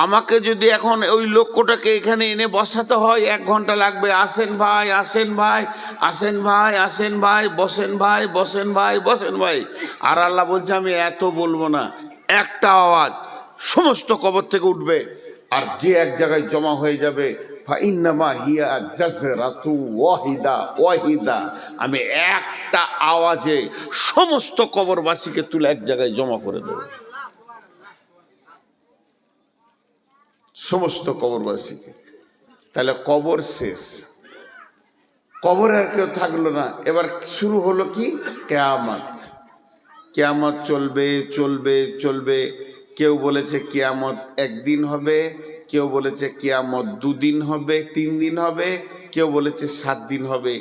আমাকে যদি এখন ওই লক্ষ্যটাকে এখানে এনে বসাতে হয় 1 ঘন্টা লাগবে। আসেন ভাই, আসেন ভাই, আসেন ভাই, আসেন ভাই, বসেন ভাই, বসেন ভাই, বসেন ভাই। আর আল্লাহ বলছে আমি এত বলবো না, একটা আওয়াজ সমস্ত কবর থেকে উঠবে, আর যে এক জায়গায় জমা হয়ে যাবে, ফাইন্নামা হিয়া জাজরাতু ওয়াহিদা ওয়াহিদা, আমি একটা আওয়াজে সমস্ত কবরবাসীকে তুলে এক জায়গায় জমা করে দেবো, সমস্ত কবরবাসীকে। তাহলে কবর শেষ, কবর আর কেউ থাকলো না। এবার শুরু হলো কি? কিয়ামত। কিয়ামত চলবে চলবে চলবে। কেউ বলেছে কিয়ামত একদিন হবে, কেউ বলেছে কিয়ামত 2 দিন হবে, 3 দিন হবে, কেউ বলেছে 7 দিন হবে।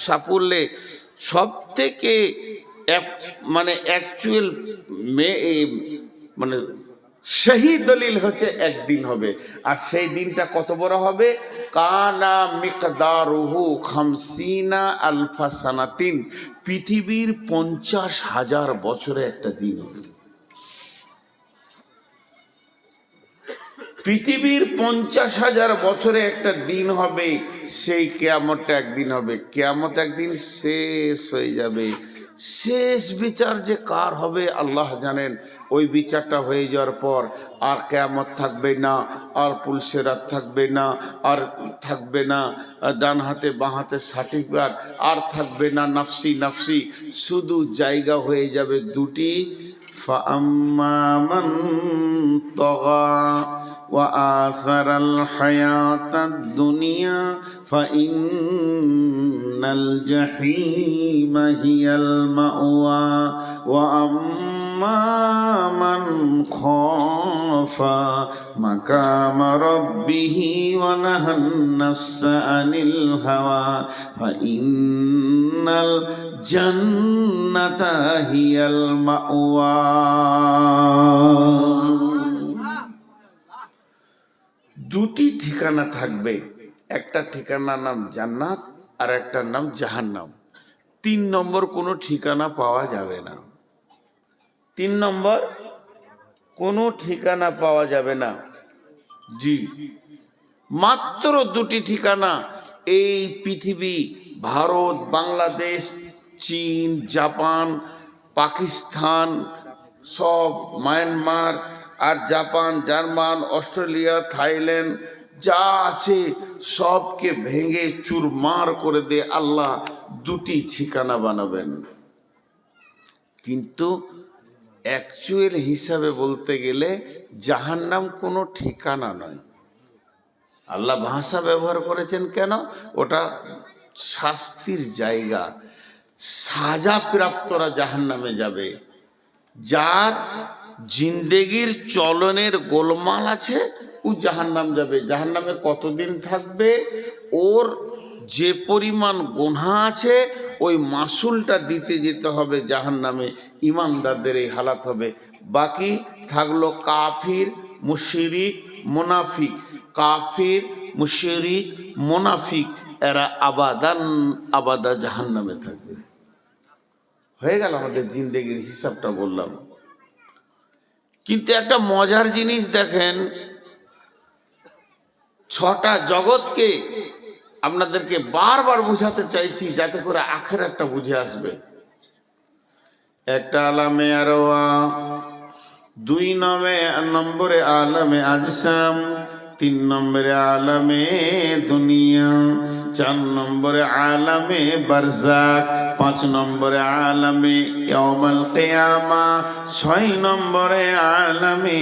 সাফল্যে সব থেকে মানে অ্যাকচুয়াল মানে সেই দলিল হচ্ছে একদিন হবে। আর সেই দিনটা কত বড় হবে? কানা মিকদারুহু 50 আলফা সানাতিন, পৃথিবীর 50,000 বছরে একটা দিন হবে। পৃথিবীর 50,000 বছরে একটা দিন হবে। সেই কিয়ামতটা একদিন হবে। কিয়ামত একদিন শেষ হয়ে যাবে। শেষ বিচার যে কার হবে আল্লাহ জানেন। ওই বিচারটা হয়ে যাওয়ার পর আর কিয়ামত থাকবে না, আর পুলসেরাত থাকবে না, আর থাকবে না ডান হাতে বাঁ হাতে সার্টিফিকেট, আর থাকবে না নাফসি নাফসি, শুধু জায়গা হয়ে যাবে দুটি। ফাআম্মা মান তাগা وآثر الحياة الدنيا فإن الجحيم هي المأوى وأما من خاف مقام ربه ونهى النفس عن الهوى فإن الجنة هي المأوى। দুটি ঠিকানা থাকবে, একটা ঠিকানার নাম জান্নাত আর একটার নাম জাহান্নাম। 3 নম্বর কোনো ঠিকানা পাওয়া যাবে না। 3 নম্বর কোনো ঠিকানা পাওয়া যাবে না। জি, মাত্র 2টি ঠিকানা এই পৃথিবী, ভারত, বাংলাদেশ, চীন, জাপান, পাকিস্তান, সব মায়ানমার আর জাপান, জার্মান, অস্ট্রেলিয়া, থাইল্যান্ড যা আছে সবকে ভেঙে চুরমার করে দিয়ে আল্লাহ 2টি ঠিকানা বানাবেন। কিন্তু অ্যাকচুয়াল হিসাবে বলতে গেলে জাহান্নাম কোনো ঠিকানা নয়। আল্লাহ ভাষা ব্যবহার করেছেন কেন? ওটা শাস্তির জায়গা। সাজা প্রাপ্তরা জাহান্নামে যাবে। যার জিন্দেগির চলনের গোলমাল আছে ও জাহান্নাম যাবে। জাহান্নামে কতদিন থাকবে? ওর যে পরিমাণ গুনাহ আছে ওই মাসুলটা দিতে যেতে হবে জাহান্নামে। ইমানদারদের এই হালাত হবে। বাকি থাকলো কাফির, মুশরিক, মুনাফিক। কাফির, মুশরিক, মুনাফিক এরা আবাদান আবাদা জাহান্নামে থাকবে। হয়ে গেল আমাদের জিন্দেগির হিসাবটা বললাম। কিন্তু একটা মজার জিনিস দেখেন, 6টা জগৎকে আপনাদেরকে বারবার বুঝাতে চাইছি যাতে করে আখিরাতটা বুঝে আসবে। একটা আলামে আরওয়া, 2 নম্বরে আলামে আজসাম, 3 নম্বরে আলামে দুনিয়া, 4 নম্বরে আলামে বারজাক, 5 নম্বরে আলামে ইয়াউমুল কিয়ামা, 6 নম্বরে আলামে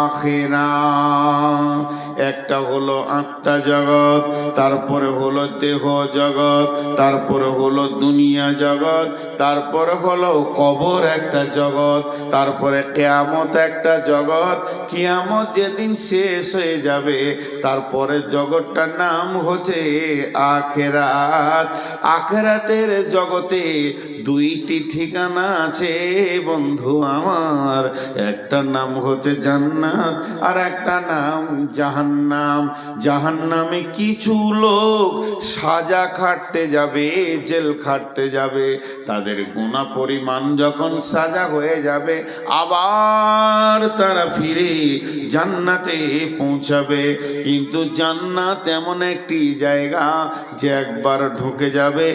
আখিরাত। একটা হলো আত্মা জগৎ, তারপরে হলো দেহ জগৎ, তারপরে হলো দুনিয়া জগৎ, তারপরে হলো কবর একটা জগৎ, তারপরে কিয়ামত একটা জগৎ। কিয়ামত যেদিন শেষ হয়ে যাবে তারপরে জগৎটার নাম হচ্ছে আখিরাত। আখিরাতের জগতে দুইটি ঠিকানা আছে বন্ধু আমার, একটা নাম হচ্ছে জান্নাত আর একটা নাম জাহান্নাম। জাহান্নামে কিছু লোক সাজা খাটতে যাবে, জেল খাটতে যাবে, তাদের গুনাহ পরিমাণ যখন সাজা হয়ে যাবে আবার তারা ফিরে জান্নাতে পৌঁছাবে। কিন্তু জান্নাত এমন একটি জায়গা যে একবার ঢুকে যাবে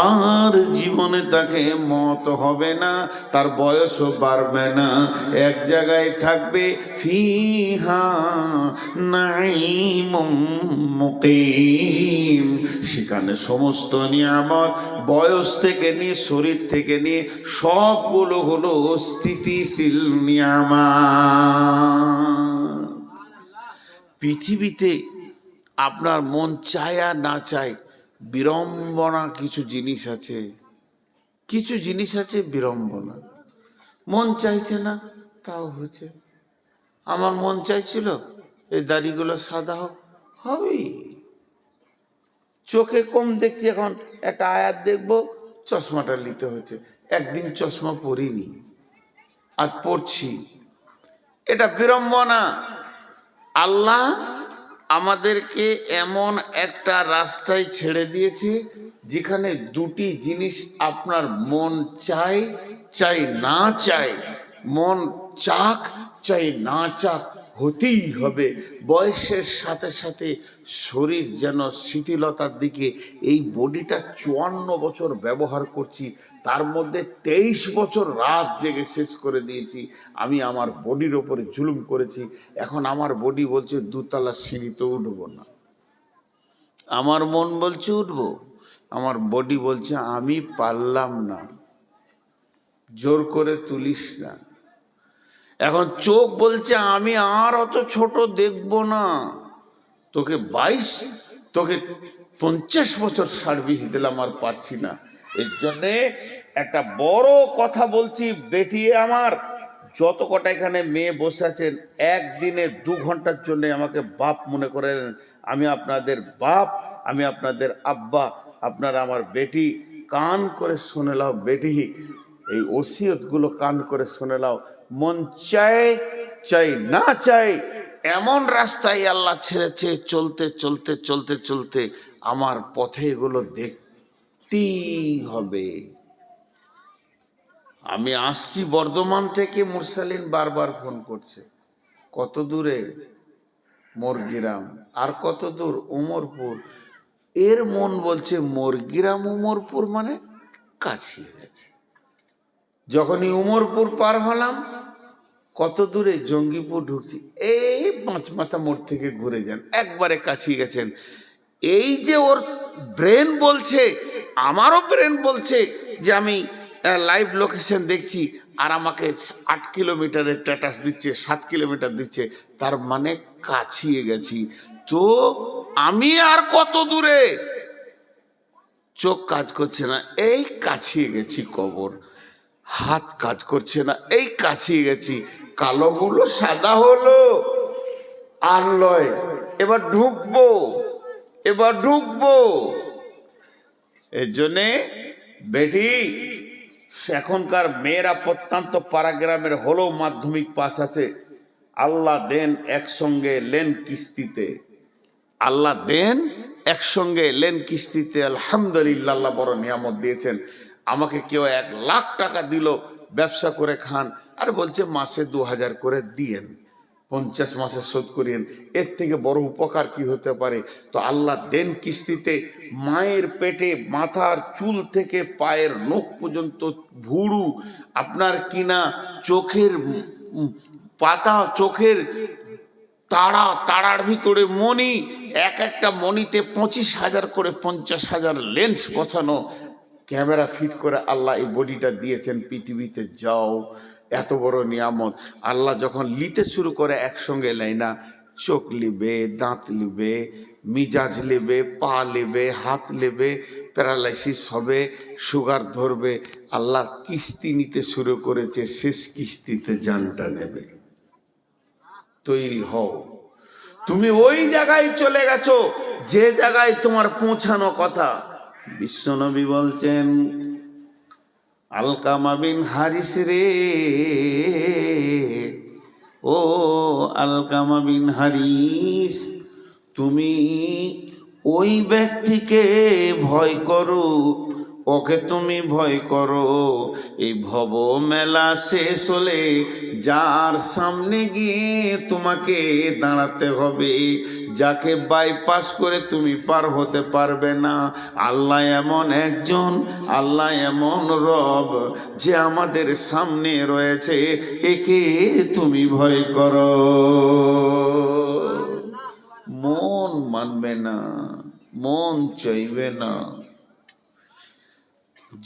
আর জীবনে তাকে মত হবে না, তার বয়সও বাড়বে না, এক জায়গায় থাকবে। ফিহা নাঈমুম মুকিম, সেখানে সমস্ত নিয়ামত বয়স থেকে নিয়ে শরীর থেকে নিয়ে সবগুলো হলো স্থিতিশীল নিয়ামত। পৃথিবীতে আপনার মন চায় আর না চায়, বিড়ম্বনা কিছু জিনিস আছে, কিছু জিনিস আছে বিড়ম্বনা। মন চাইছে না তাও হচ্ছে। আমার মন চাইছিল এই দাড়িগুলো সাদা হোক, হবেই। চোখে কম দেখছি, এখন একটা আয়াত দেখবো, চশমাটা নিতে হচ্ছে। একদিন চশমা পরিনি, আজ পড়ছি, এটা বিড়ম্বনা। আল্লাহ আমাদেরকে এমন একটা রাস্তায় ছেড়ে দিয়েছে যেখানে দুটি জিনিস আপনার মন চাই চাই না চাই, মন চাক চাই না চাক হতেই হবে। বয়সের সাথে সাথে শরীর যেন শিথিলতার দিকে, এই বডিটা 54 বছর ব্যবহার করছি, তার মধ্যে 23 বছর রাত জেগে শেষ করে দিয়েছি। আমি আমার বডির ওপরে জুলুম করেছি। এখন আমার বডি বলছে দুতলা সিঁড়িতে উঠবো না, আমার মন বলছে উঠবো, আমার বডি বলছে আমি পারলাম না, জোর করে তুলিস না। এখন চোখ বলছে আমি আর অত ছোট দেখব না, তোকে 50 বছর সার্ভিস দিলাম, আর পারছি না। এর জন্যে একটা বড় কথা বলছি, বেটিয়ে আমার, যত কটা এখানে মেয়ে বসে আছেন, একদিনে 2 ঘন্টার জন্য আমাকে বাপ মনে করেন। আমি আপনাদের বাপ, আমি আপনাদের আব্বা, আপনারা আমার বেটি। কান করে শুনে লাও বেটি, এই ওসিয়তগুলো কান করে শুনে লাও। মন চায় চাই না চাই, এমন রাস্তায় আল্লাহ ছেড়েছে, চলতে চলতে চলতে চলতে আমার পথে এগুলো দেখতেই হবে। আমি আসছি বর্ধমান থেকে, মুরসালিন বারবার ফোন করছে, কত দূরে? মোরগ্রাম। আর কত দূর? উমরপুর। এর মন বলছে মোরগ্রাম উমরপুর মানে কাছে গেছে। যখনই উমরপুর পার হলাম, কত দূরে? জঙ্গিপুর ঢুকছি, এই 5 মাথা মোড় থেকে ঘুরে যান, একবারে কাছে গেছেন। এই যে ওর ব্রেন বলছে, আমারও ব্রেন বলছে যে আমি লাইভ লোকেশন দেখছি, আর আমাকে 8 কিলোমিটারের স্ট্যাটাস দিচ্ছে, 7 কিলোমিটার দিচ্ছে, তার মানে কাছিয়ে গেছি। তো আমি আর কত দূরে? চোখ কাজ করছে না, এই কাছিয়ে গেছি কবর। হাত কাজ করছে না, এই কাছিয়ে গেছি। কালোগুলো সাদা হলো আর লয়, এবার ঢুকবো, এবার ঢুকবো। এর জন্যে বেটি, এখনকার মেয়েরা প্রত্যন্ত পাড়াগ্রামের হলেও মাধ্যমিক পাস আছে, আল্লাহ দেন একসঙ্গে লেন কিস্তিতে, আল্লাহ দেন একসঙ্গে লেন কিস্তিতে। আলহামদুলিল্লাহ, আল্লাহ বড় নিয়ামত দিয়েছেন। আমাকে কেউ 1 লাখ টাকা দিল, ব্যবসা করে খান, আর বলছে মাসে 2000 করে দিয়েন, 50 মাসে শোধ করিয়েন। এর থেকে বড় উপকার কি হতে পারে? তো আল্লাহ দেন কিস্তিতে। মায়ের পেটে মাথার চুল থেকে পায়ের নখ পর্যন্ত ভুরু, আপনার কিনা চোখের পাতা, চোখের তারার ভিতরে মণি, এক একটা মণিতে 25,000 করে 50,000 লেন্স বসানো, ক্যামেরা ফিট করে আল্লাহ এই বডিটা দিয়েছেন পৃথিবীতে। যাও, এত বড় নিয়ামত। আল্লাহ যখন নিতে শুরু করে একসঙ্গে নেয় না, চোখ লিবে, দাঁত লিবে, মিজাজ লিবে, পা লিবে, হাত লিবে, প্যারালাইসিস হবে, সুগার ধরবে। আল্লাহ কিস্তি নিতে শুরু করেছে, শেষ কিস্তিতে জানটা নেবে। তৈরি হও। তুমি ওই জায়গায় চলে গেছো যে জায়গায় তোমার পৌঁছানো কথা। বিশ্বনবী বলছেন আলকামা বিন হারিস রে, ও আলকামা বিন হারিস, তুমি ওই ব্যক্তিকে ভয় করো, ওকে তুমি ভয় করো। এই ভব মেলা শেষ হলে যার সামনে গিয়ে তোমাকে দাঁড়াতে হবে, যাকে বাইপাস করে তুমি পার হতে পারবে না। আল্লাহ এমন একজন, আল্লাহ এমন রব যে আমাদের সামনে রয়েছে, একে তুমি ভয় করো। মন মানবে না, মন চাইবে না,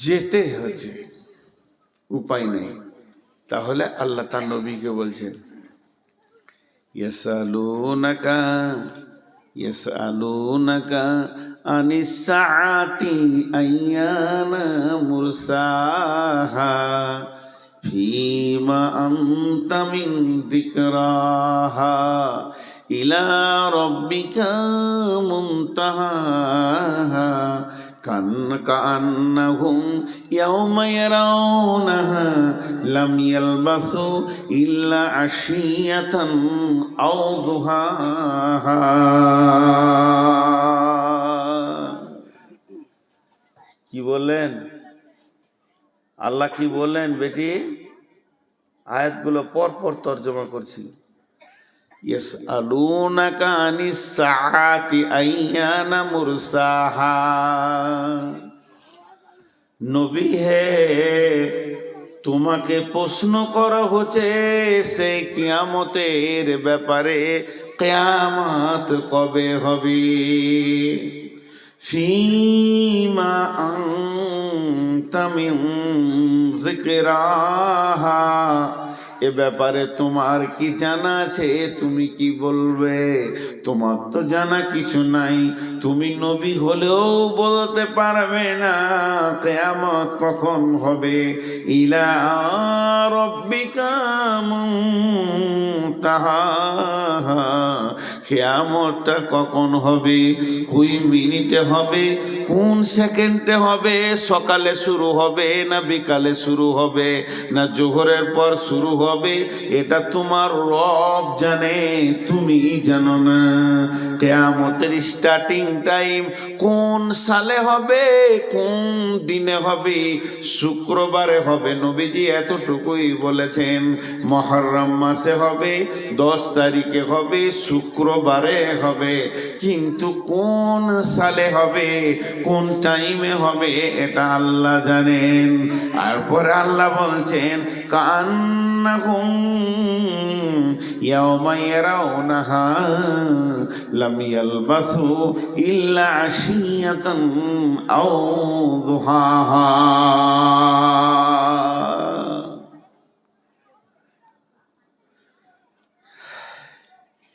যেতে হচ্ছে, উপায় নেই। তাহলে আল্লাহ তার নবীকে বলছেন, ইয়াসালুনাকা ইয়াসালুনাকা আনিস সাআতি আইয়ানা মুরসাহা ফীমা আনতা মিন যিকরাহা ইলা রাব্বিকা মুনতাহাহা কান্নাহুম ইয়াওমা ইয়ারাউনাহা লাম ইয়ালবাসু ইল্লা আশিয়াতান আও দুহাহা। কি বললেন আল্লাহ? কি বললেন বেটি? আয়াতগুলো পর পর তর্জমা করছি। ইয়াসআলুনাকা আনিস সাআতি আইয়ানা মুরসাহা। নবী হে, তোমাকে প্রশ্ন করা হচ্ছে সেই কিয়ামতের ব্যাপারে, কিয়ামত কবে হবে। ফীমা আনতা মিন যিকরাহা, এ ব্যাপারে তোমার কি জানা আছে? তুমি কি বলবে? তোমার তো জানা কিছু নাই, তুমি নবী হলেও বলতে পারবে না কিয়ামত কখন হবে। ইলা রাব্বিকা মুনতাহাহা, কিয়ামতটা কখন হবে, কোন মিনিটে হবে, কোন সেকেন্ডে হবে, সকালে শুরু হবে না বিকালে শুরু হবে না জোহরের পর শুরু হবে, এটা তোমার রব জানে, তুমি জানো না। কিয়ামতের স্টার্টিং টাইম কোন সালে হবে, কোন দিনে হবে, শুক্রবারে হবে, নবীজি এতটুকুই বলেছেন। মুহররম মাসে হবে, 10 তারিখে হবে, শুক্রবারে হবে, কিন্তু কোন সালে হবে, কোন টাইমে হবে, এটা আল্লাহ জানেন। তারপরে আল্লাহ বলছেন, কান্নাহুম ইয়াওমা ইয়ারাউনাহা লাম ইয়ালবাসু ইল্লা আশিয়াতান আও দুহাহা।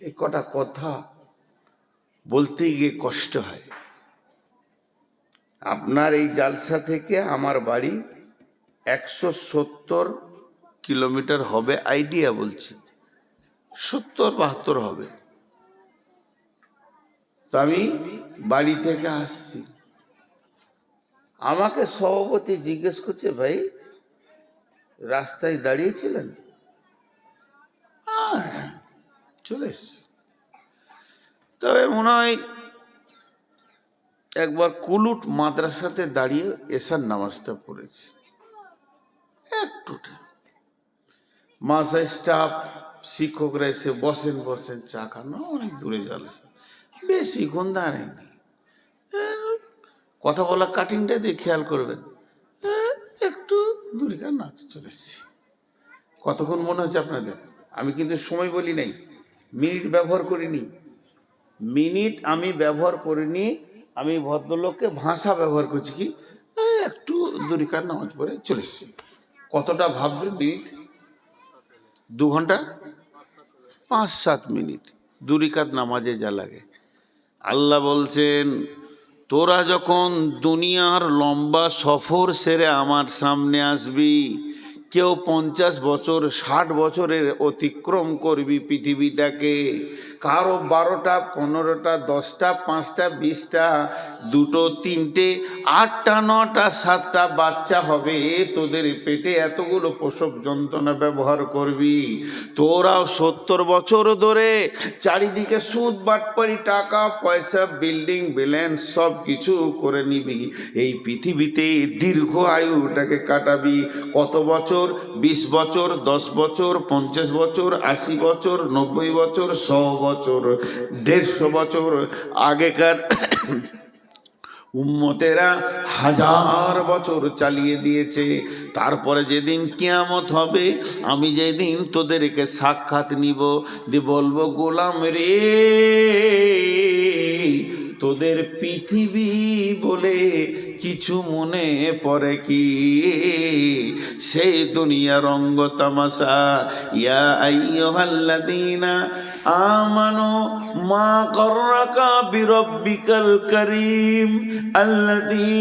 এই কটা কথা বলতে গিয়ে কষ্ট হয়। আপনার এই জালসা থেকে আমার বাড়ি 170 কিলোমিটার হবে, আইডিয়া বলছি, 70-72 হবে। তো আমি বাড়ি থেকে আসছি, আমাকে সভাপতি জিজ্ঞেস করছে, ভাই রাস্তায় দাঁড়িয়েছিলেন? চলে এসছি। তবে মনে হয় একবার কুলুট মাদ্রাসাতে দাঁড়িয়ে এসার নামাজটা পড়েছি একটু। মাদ্রাসায় স্টাফ শিক্ষকরা এসে বসেন বসেন, চা খানো, অনেক দূরে জালসা, বেশিক্ষণ দাঁড়ায়নি। কথা বলা কাটিংটা দিয়ে খেয়াল করবেন, একটু দূরে কার নাচ চলে এসছি। কতক্ষণ মনে হচ্ছে আপনাদের? আমি কিন্তু সময় বলি নাই, মিনিট ব্যবহার করিনি, মিনিট আমি ব্যবহার করিনি, আমি ভদ্রলোককে ভাষা ব্যবহার করছি কি, একটু দূরিকার নামাজ পড়ে চলে এসছি। কতটা ভাববেন মিনিট? 2 ঘন্টা 5-7 মিনিট দূরিকাত নামাজে যা লাগে। আল্লাহ বলছেন, তোরা যখন দুনিয়ার লম্বা সফর সেরে আমার সামনে আসবি, কেউ 50 বছর 60 বছরের অতিক্রম করবি পৃথিবীটাকে, কারো 12টা 15টা 10টা 5টা 20টা 2টো 3টে 8টা 9টা 7টা বাচ্চা হবে, তোদের পেটে এতগুলো প্রসব যন্ত্রণা ব্যবহার করবি। তোরাও 70 বছর ধরে চারিদিকে সুদ বাটপারি, টাকা পয়সা, বিল্ডিং বিল্যান্স সব কিছু করে নিবি, এই পৃথিবীতে দীর্ঘ আয়ুটাকে কাটাবি। কত বছর? 20 বছর, 10 বছর, 50 বছর, 80 বছর, 90 বছর, 100 বছর, 150 বছর। আগেকার উম্মতেরা 1000 বছর চালিয়ে দিয়েছে। তারপরে যেদিন কিয়ামত হবে, আমি যেদিন তোদেরকে সাক্ষাৎ নিব, দিয়ে বলবো, গোলাম রে, তোদের পৃথিবী বলে কিছু মনে পড়ে কি? সেই দুনিয়া রঙ্গ তামাশা। ইয়া আইয়ুহাল্লাযীনা আমানু মা গররাকা বিরব্বিকাল কারীম আল্লাযী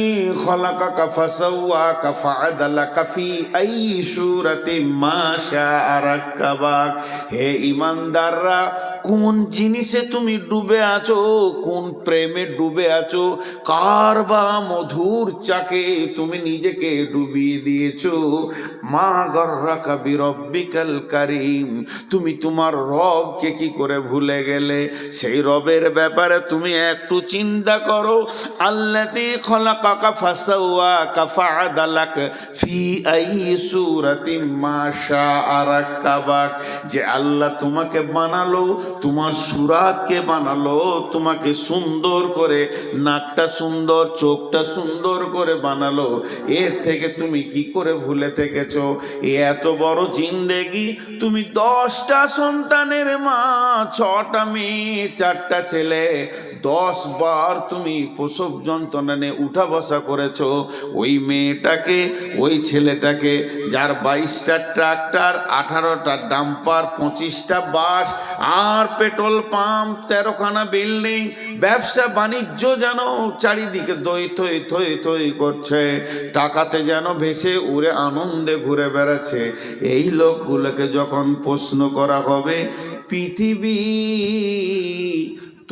খলাকাকা ফাসাওয়াকা ফাআদালাকা ফি আইয়ি সূরাতিন মা শাআ রাক্কাবাক। হে ঈমানদাররা, কোন জিনিসে তুমি ডুবে আছো, কোন প্রেমে ডুবে আছো, কার বা মধুর চাকে তুমি নিজেকে ডুবিয়ে দিয়েছো? মা গররাকা বিরব্বিকাল কারীম, তুমি তোমার রবকে কি করে ভুলে গেলে? সেই রবের ব্যাপারে তুমি একটু চিন্তা করো। আল্লাযী খলাকাকা ফাসাওয়াকা ফাআদালাক ফি আইয়ি সূরাতিন মা শাআ রাক্কাবাক। যে আল্লাহ তোমাকে বানালো, তোমার সুরাতকে বানালো, তোমাকে সুন্দর করে, নাকটা সুন্দর, চোখটা সুন্দর করে বানালো, এর থেকে তুমি কি করে ভুলে থেকেছো? এত বড় জিন্দেগি, তুমি 10টা সন্তানের মা, 6টা মেয়ে, 4টা ছেলে, 10 বার তুমি প্রসব যন্ত্রণা নিয়ে উঠা বসা করেছো। ওই মেয়েটাকে, ওই ছেলেটাকে, যার 22টা ট্রাক্টর, 18টা ডাম্পার, 25টা বাস, আর পেট্রোল পাম্প, 13খানা বিল্ডিং, ব্যবসা বাণিজ্য যেন চারিদিকে দই থই থই থই করছে, টাকাতে যেন ভেসে উড়ে আনন্দে ঘুরে বেড়াচ্ছে। এই লোকগুলোকে যখন প্রশ্ন করা হবে, পৃথিবী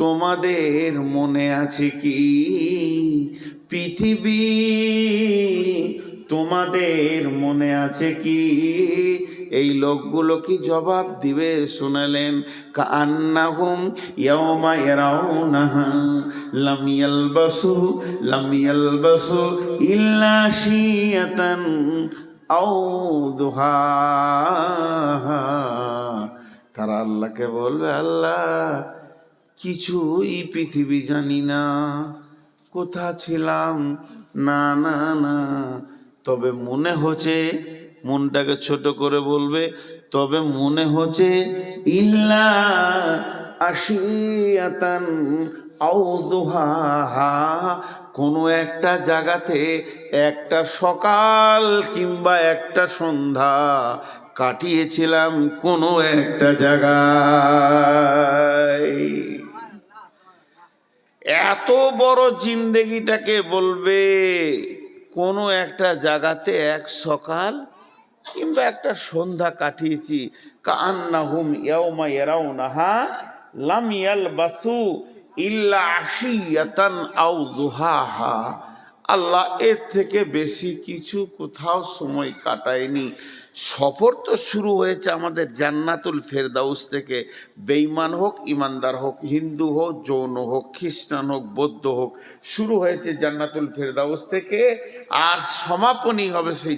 তোমাদের মনে আছে কি? পৃথিবী তোমাদের মনে আছে কি? এই লোকগুলো কি জবাব দিবে শুনালেন? কান্নাহুম ইয়াওমা ইয়ারাউনাহা লাম ইয়ালবাসু ইল্লা শিয়াতান আও দুহাহা। তারা আল্লাহকে বলবে, আল্লাহ কিছুই পৃথিবী জানি না, কোথা ছিলাম, না না না, তবে মনে হচ্ছে, মনটাকে ছোট করে বলবে, তবে মনে হচ্ছে ইল্লা আশিয়াতান আও দুহাহা, কোনো একটা জায়গাতে একটা সকাল কিংবা একটা সন্ধ্যা কাটিয়েছিলাম কোনো একটা জায়গায়। এত বড় জিন্দেগিটাকে বলবে কোনো একটা জায়গাতে এক সকাল কিংবা একটা সন্ধ্যা কাটিয়েছি। কান্নাহুম ইয়াওমা ইয়ারাউনাহা লাম ইয়ালবাসু ইল্লা আশিয়াতান আও দুহাহা। আল্লাহ এর থেকে বেশি কিছু কোথাও সময় কাটায়নি। সফর তো শুরু হয়েছে আমাদের জান্নাতুল ফেরদাউস থেকে। বেঈমান হোক, ইমানদার হোক, হিন্দু হোক, জৈন হোক, খ্রিস্টান হোক, বৌদ্ধ হোক, শুরু হয়েছে জান্নাতুল ফেরদাউস থেকে, আর সমাপনী হবে সেই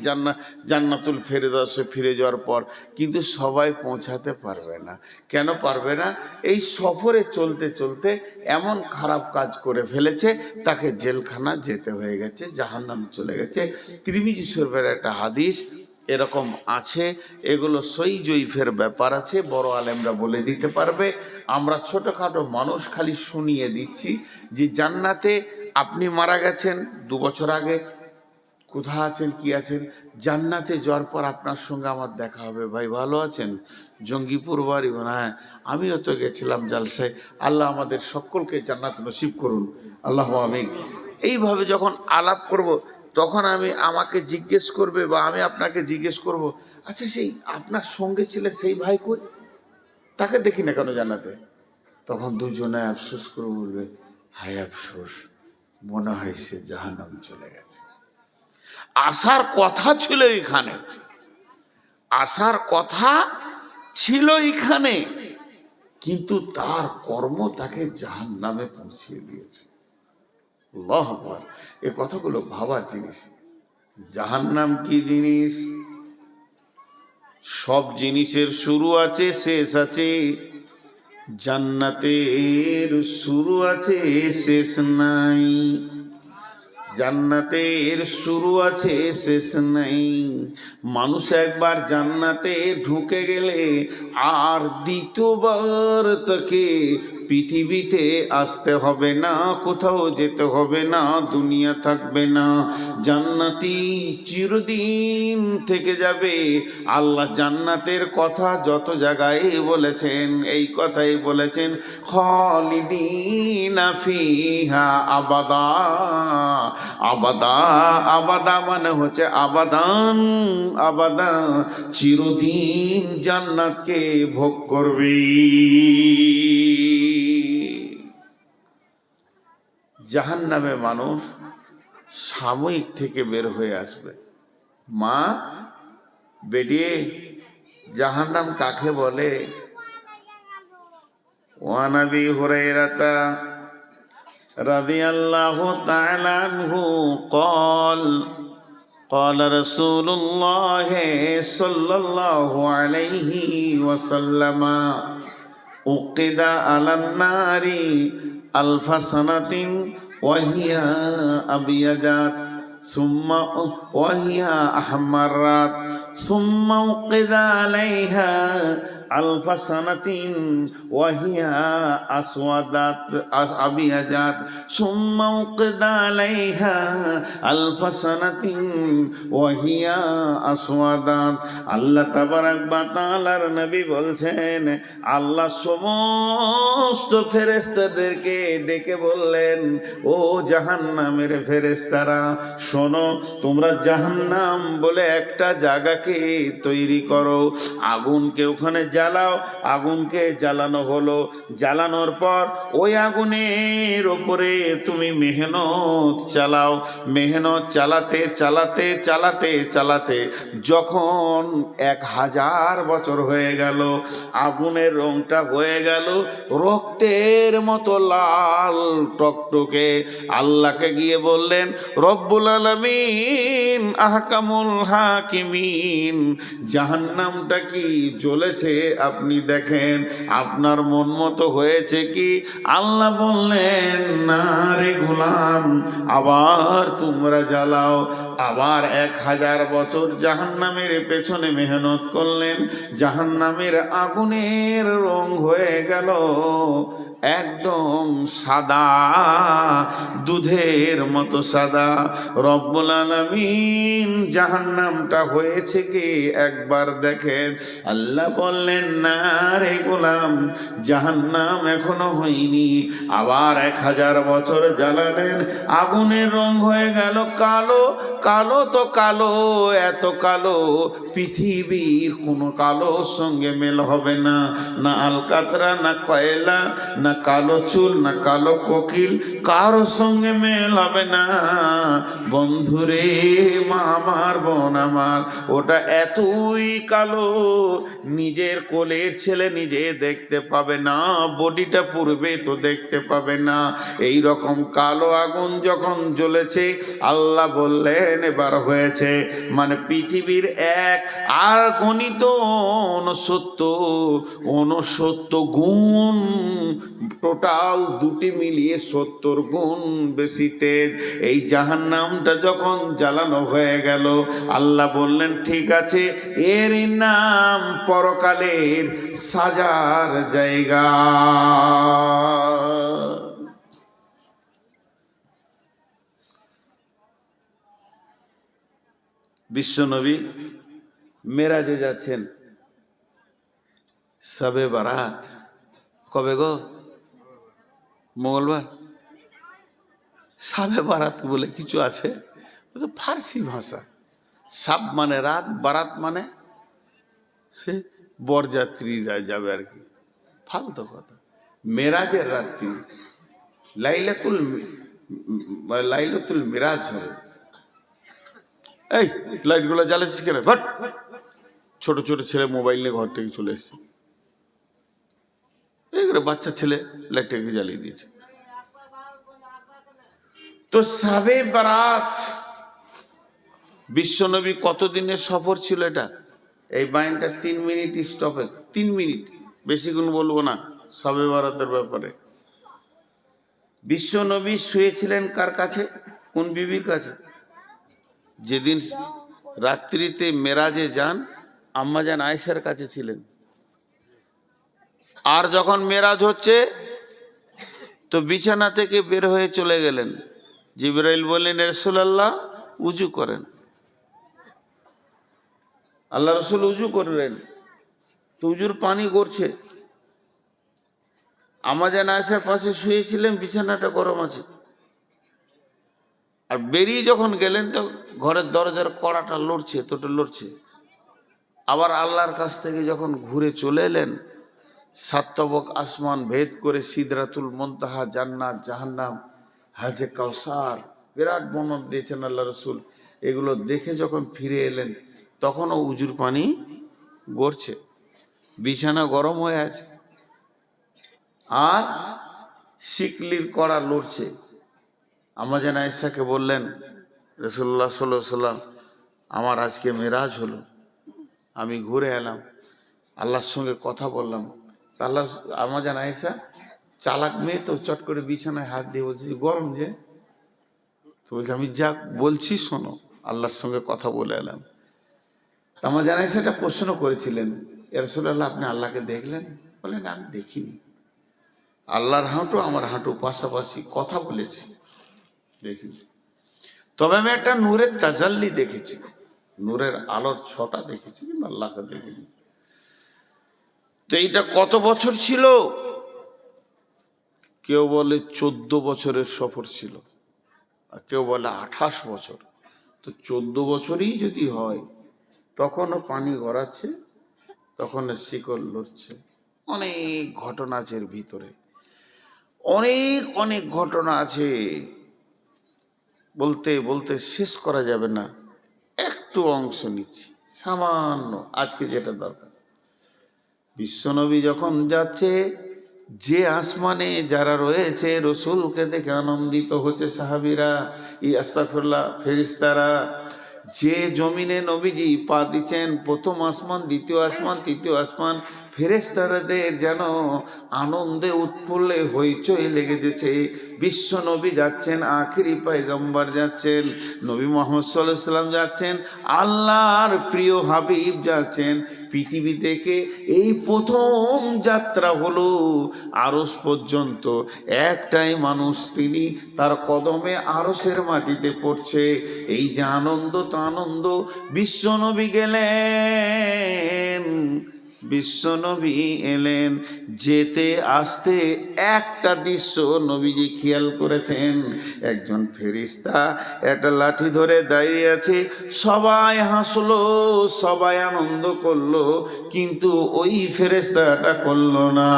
জান্নাতুল ফেরদাউসে ফিরে যাওয়ার পর। কিন্তু সবাই পৌঁছাতে পারবে না। কেন পারবে না? এই সফরে চলতে চলতে এমন খারাপ কাজ করে ফেলেছে, তাকে জেলখানা যেতে হয়ে গেছে, জাহান্নাম চলে গেছে। তিরমিজি শরীফের একটা হাদিস এরকম আছে। এগুলো সই জয়ীফের ব্যাপার আছে, বড় আলেমরা বলে দিতে পারবে। আমরা ছোটোখাটো মানুষ খালি শুনিয়ে দিচ্ছি যে জান্নাতে আপনি মারা গেছেন 2 বছর আগে, কোথা আছেন, কি আছেন, জান্নাতে যাওয়ার পর আপনার সঙ্গে আমার দেখা হবে, ভাই ভালো আছেন, জঙ্গিপুর বাড়ি, হ্যাঁ আমিও তো গেছিলাম জালসায়, আল্লাহ আমাদের সকলকে জান্নাত নসিব করুন, আল্লাহ আমিন। এইভাবে যখন আলাপ করব, তখন আমাকে জিজ্ঞেস করবে বা আমি আপনাকে জিজ্ঞেস করব, আচ্ছা সেই আপনার সঙ্গে ছিল সেই ভাই কই, তাকে দেখি না কেন জান্নাতে? তখন দুজনে আফসোস করে বলবে, হায় আফসোস, মনে হয় সে জাহান্নাম চলে গেছে। আসার কথা ছিল এখানে, আসার কথা ছিল এখানে, কিন্তু তার কর্ম তাকে জাহান্নামে পৌঁছিয়ে দিয়েছে। আল্লাহু আকবার। এ কথাগুলো ভাবার জিনিস। জাহান্নাম কি জিনিস? সব জিনিসের শুরু আছে, শেষ আছে। জান্নাতের শুরু আছে, শেষ নাই। জান্নাতের শুরু আছে, শেষ নাই। মানুষ একবার জান্নাতে ঢুকে গেলে আর দ্বিতীয়বার তাকে পৃথিবীতে আসতে হবে না, কোথাও যেতে হবে না, দুনিয়া থাকবে না। জান্নাতি চিরদিন থেকে যাবে। আল্লাহ জান্নাতের কথা যত জায়গায় বলেছেন, এই কথাই বলেছেন, খালিদিনা ফিহা আবাদা। আবাদা, আবাদা মানে হচ্ছে আবাদান, আবাদা, চিরদিন জান্নাতকে ভোগ করবে। জাহান্নামে মানুষ সাময়িক থেকে বের হয়ে আসবে। মা বেরিয়ে, জাহান্নাম কাকে বলে? ওয়া নবী হুরায়রা রাদিয়াল্লাহু তাআলা আনহু قال قال رسول الله صلى الله عليه وسلم أوقد على النار 1000 سنة وهي أبيضت ثم وهي أحمرت ثم أوقد عليها 1000 سنة وهي أسودت أبيضت ثم أوقد عليها 1000 سنة وهي أسودت। আল্লাহ তাবারাক ওয়া তাআলার নবী বলছেন, আল্লাহ সমস্ত ফেরেশতাদেরকে ডেকে বললেন, ও জাহান্নামের ফেরেশতারা, শোনো, তোমরা জাহান্নাম বলে একটা জায়গাকে তৈরি করো, আগুনকে ওখানে জ্বালাও। আগুনকে জ্বালানো হলো, জ্বালানোর পর ওই আগুনের ওপরে তুমি মেহনত চালাও। মেহনত চালাতে চালাতে চালাতে চালাতে যখন 1000 বছর হয়ে গেল, আগুনের রংটা হয়ে গেল রক্তের মতো লাল টকটকে। আল্লাহকে গিয়ে বললেন, রব্বুল আলামিন, আহকামুল হাকিমিন, জাহান্নামটা কি জ্বলেছে আপনি দেখেন, আপনার মন মতো হয়েছে কি? আল্লাহ বললেন, না রে গোলাম, আবার তোমরা জ্বালাও। আবার 1000 বছর জাহান্নামের পেছনে মেহনত করলেন, জাহান্নামের আগুনের রং হয়ে গেল একদম সাদা, দুধের মতো সাদা। রব্বুল আলামিন, জাহান্নামটা হয়েছে কি একবার দেখেন। আল্লাহ বললেন, না রে গোলাম, জাহান্নাম এখনো হয়নি। আবার 1000 বছর জ্বালালেন, আগুনের রং হয়ে গেল কালো। কালো তো কালো, এত কালো পৃথিবীর কোনো কালোর সঙ্গে মেল হবে না। না আলকাতরা, না কয়লা, না কালো চুল, না কালো কোকিল, কারোর সঙ্গে মেল হবে না। বন্ধুরে, মা আমার, বোন আমার, ওটা এতই কালো, নিজের কোলের ছেলে নিজে দেখতে পাবে না, বডিটা পুরবে তো দেখতে পাবে না। এই রকম কালো আগুন যখন জ্বলেছে, আল্লাহ বললেন এবার হয়েছে, মানে পৃথিবীর এক আর গণিত 69 গুণ, টোটাল দুটি মিলিয়ে 70 গুণ বেশি তেজ। এই জাহান্নামটা যখন জ্বালানো হয়ে গেল, আল্লাহ বললেন, ঠিক আছে, এর নাম পরকালের সাজার জায়গা। বিশ্বনবী মেরাজে যাচ্ছেন, শবে বারাত কবে গো? মঙ্গলবার। শবে বারাত বলে কিছু আছে, তো ফার্সি ভাষা। সাব মানে রাত, বারাত মানে বরযাত্রীরা যাবে আর কি, ফালতু কথা। মেরাজের রাত্রি, লাইলাতুল মিরাজ হবে। এই লাইটগুলো জ্বালাচ্ছিস কেন? বাট ছোট ছোট ছেলে মোবাইল নিয়ে ঘর থেকে চলে এসছে, এইগুলো বাচ্চা ছেলে লাইটটাকে জ্বালিয়ে দিয়েছে। তো সাবে বারাত, বিশ্বনবী কতদিনের সফর ছিল এটা? এই বাইনটা 3 মিনিট স্টপে, 3 মিনিট, বেশিক্ষণ বলবো না সাবে বারাতের ব্যাপারে। বিশ্বনবী শুয়েছিলেন কার কাছে? কোন বিবির কাছে? যেদিন রাত্রিতে মেরাজে যান আম্মাজান আয়েশার কাছে ছিলেন। আর যখন মেরাজ হচ্ছে তো বিছানা থেকে বের হয়ে চলে গেলেন। জিবরাইল বললেন, রাসূলুল্লাহ উজু করেন। আল্লাহ রসুল উজু করলেন, তো উজুর পানি গড়ছে। আম্মাজান আয়েশার পাশে শুয়েছিলেন, বিছানাটা গরম আছে। আর বেরিয়ে যখন গেলেন তো ঘরের দরজার কড়াটা লড়ছে, তোটা লড়ছে। আবার আল্লাহর কাছ থেকে যখন ঘুরে চলে এলেন, 7 তবক আসমান ভেদ করে সিদরাতুল মুনতাহা, জান্নাত, জাহান্নাম, হাজে কাউসার, বিরাট বর্ণনা দিয়েছেন আল্লাহ রসুল। এগুলো দেখে যখন ফিরে এলেন তখনও উজুর পানি গড়ছে, বিছানা গরম হয়ে আছে, আর শিকলির কড়া লড়ছে। আম্মাজান আয়েশাকে বললেন, রাসূলুল্লাহ সাল্লাল্লাহু আলাইহি ওয়াসাল্লাম, আমার আজকে মেরাজ হলো, আমি ঘুরে এলাম, আল্লাহর সঙ্গে কথা বললাম। আল্লাহ, আম্মাজান আয়েশা চালাক মেয়ে তো, চট করে বিছানায় হাত দিয়ে বলছে গরম যে। তো বলছে, আমি যা বলছি শোনো, আল্লাহর সঙ্গে কথা বলে এলাম। আম্মাজান আয়েশা এটা প্রশ্ন করেছিলেন, ইয়া রাসূলুল্লাহ আপনি আল্লাহকে দেখলেন? বলেন, আমি দেখিনি, আল্লাহর হাঁটু আমার হাঁটু পাশাপাশি, কথা বলেছি, দেখিনি। তবে আমি একটা নূরের তাজাল্লি দেখেছি, নূরের আলোর ছটা দেখেছি, কিন্তু আল্লাহকে দেখিনি। তো এইটা কত বছর ছিল? কেউ বলে 14 বছরের সফর ছিল, আর কেউ বলে 28 বছর। তো 14 বছরই যদি হয়, তখনও পানি গড়াচ্ছে, তখন শিকল লড়ছে। অনেক ঘটনা আছে এর ভিতরে, অনেক অনেক ঘটনা আছে, বলতে বলতে শেষ করা যাবে না। একটু অংশ নিচ্ছি সামান্য, আজকে যেটা দরকার। বিশ্বনবী যখন যাচ্ছে, যে আসমানে যারা রয়েছে রসুলকে দেখে আনন্দিত হচ্ছে সাহাবীরা, আস্তাগফিরুল্লাহ, ফেরেশতারা। যে জমিনে নবীজি পা দিচ্ছেন, প্রথম আসমান, দ্বিতীয় আসমান, তৃতীয় আসমান, ফেরেশতাদের যেন আনন্দে উৎফুল্লে হইচই লেগে যেছে। বিশ্ব নবী যাচ্ছেন, আখিরি পয়গম্বর যাচ্ছেন, নবী মুহাম্মদ সাল্লাল্লাহু আলাইহি সাল্লাম যাচ্ছেন, আল্লাহর প্রিয় হাবিব যাচ্ছেন। পৃথিবী থেকে এই প্রথম যাত্রা হলো আরশ পর্যন্ত। একটাই মানুষ, তিনি তার কদমে আরশের মাটিতে পড়ছে। এই যে আনন্দ, তো আনন্দ। বিশ্বনবী গেলেন, বিশ্বনবী এলেন, যেতে আসতে একটা দৃশ্য নবীজি খেয়াল করেছেন। একজন ফেরেশতা একটা লাঠি ধরে দাঁড়িয়ে আছে। সবাই হাসলো, সবাই আনন্দ করলো, কিন্তু ওই ফেরেশতাটা করলো না।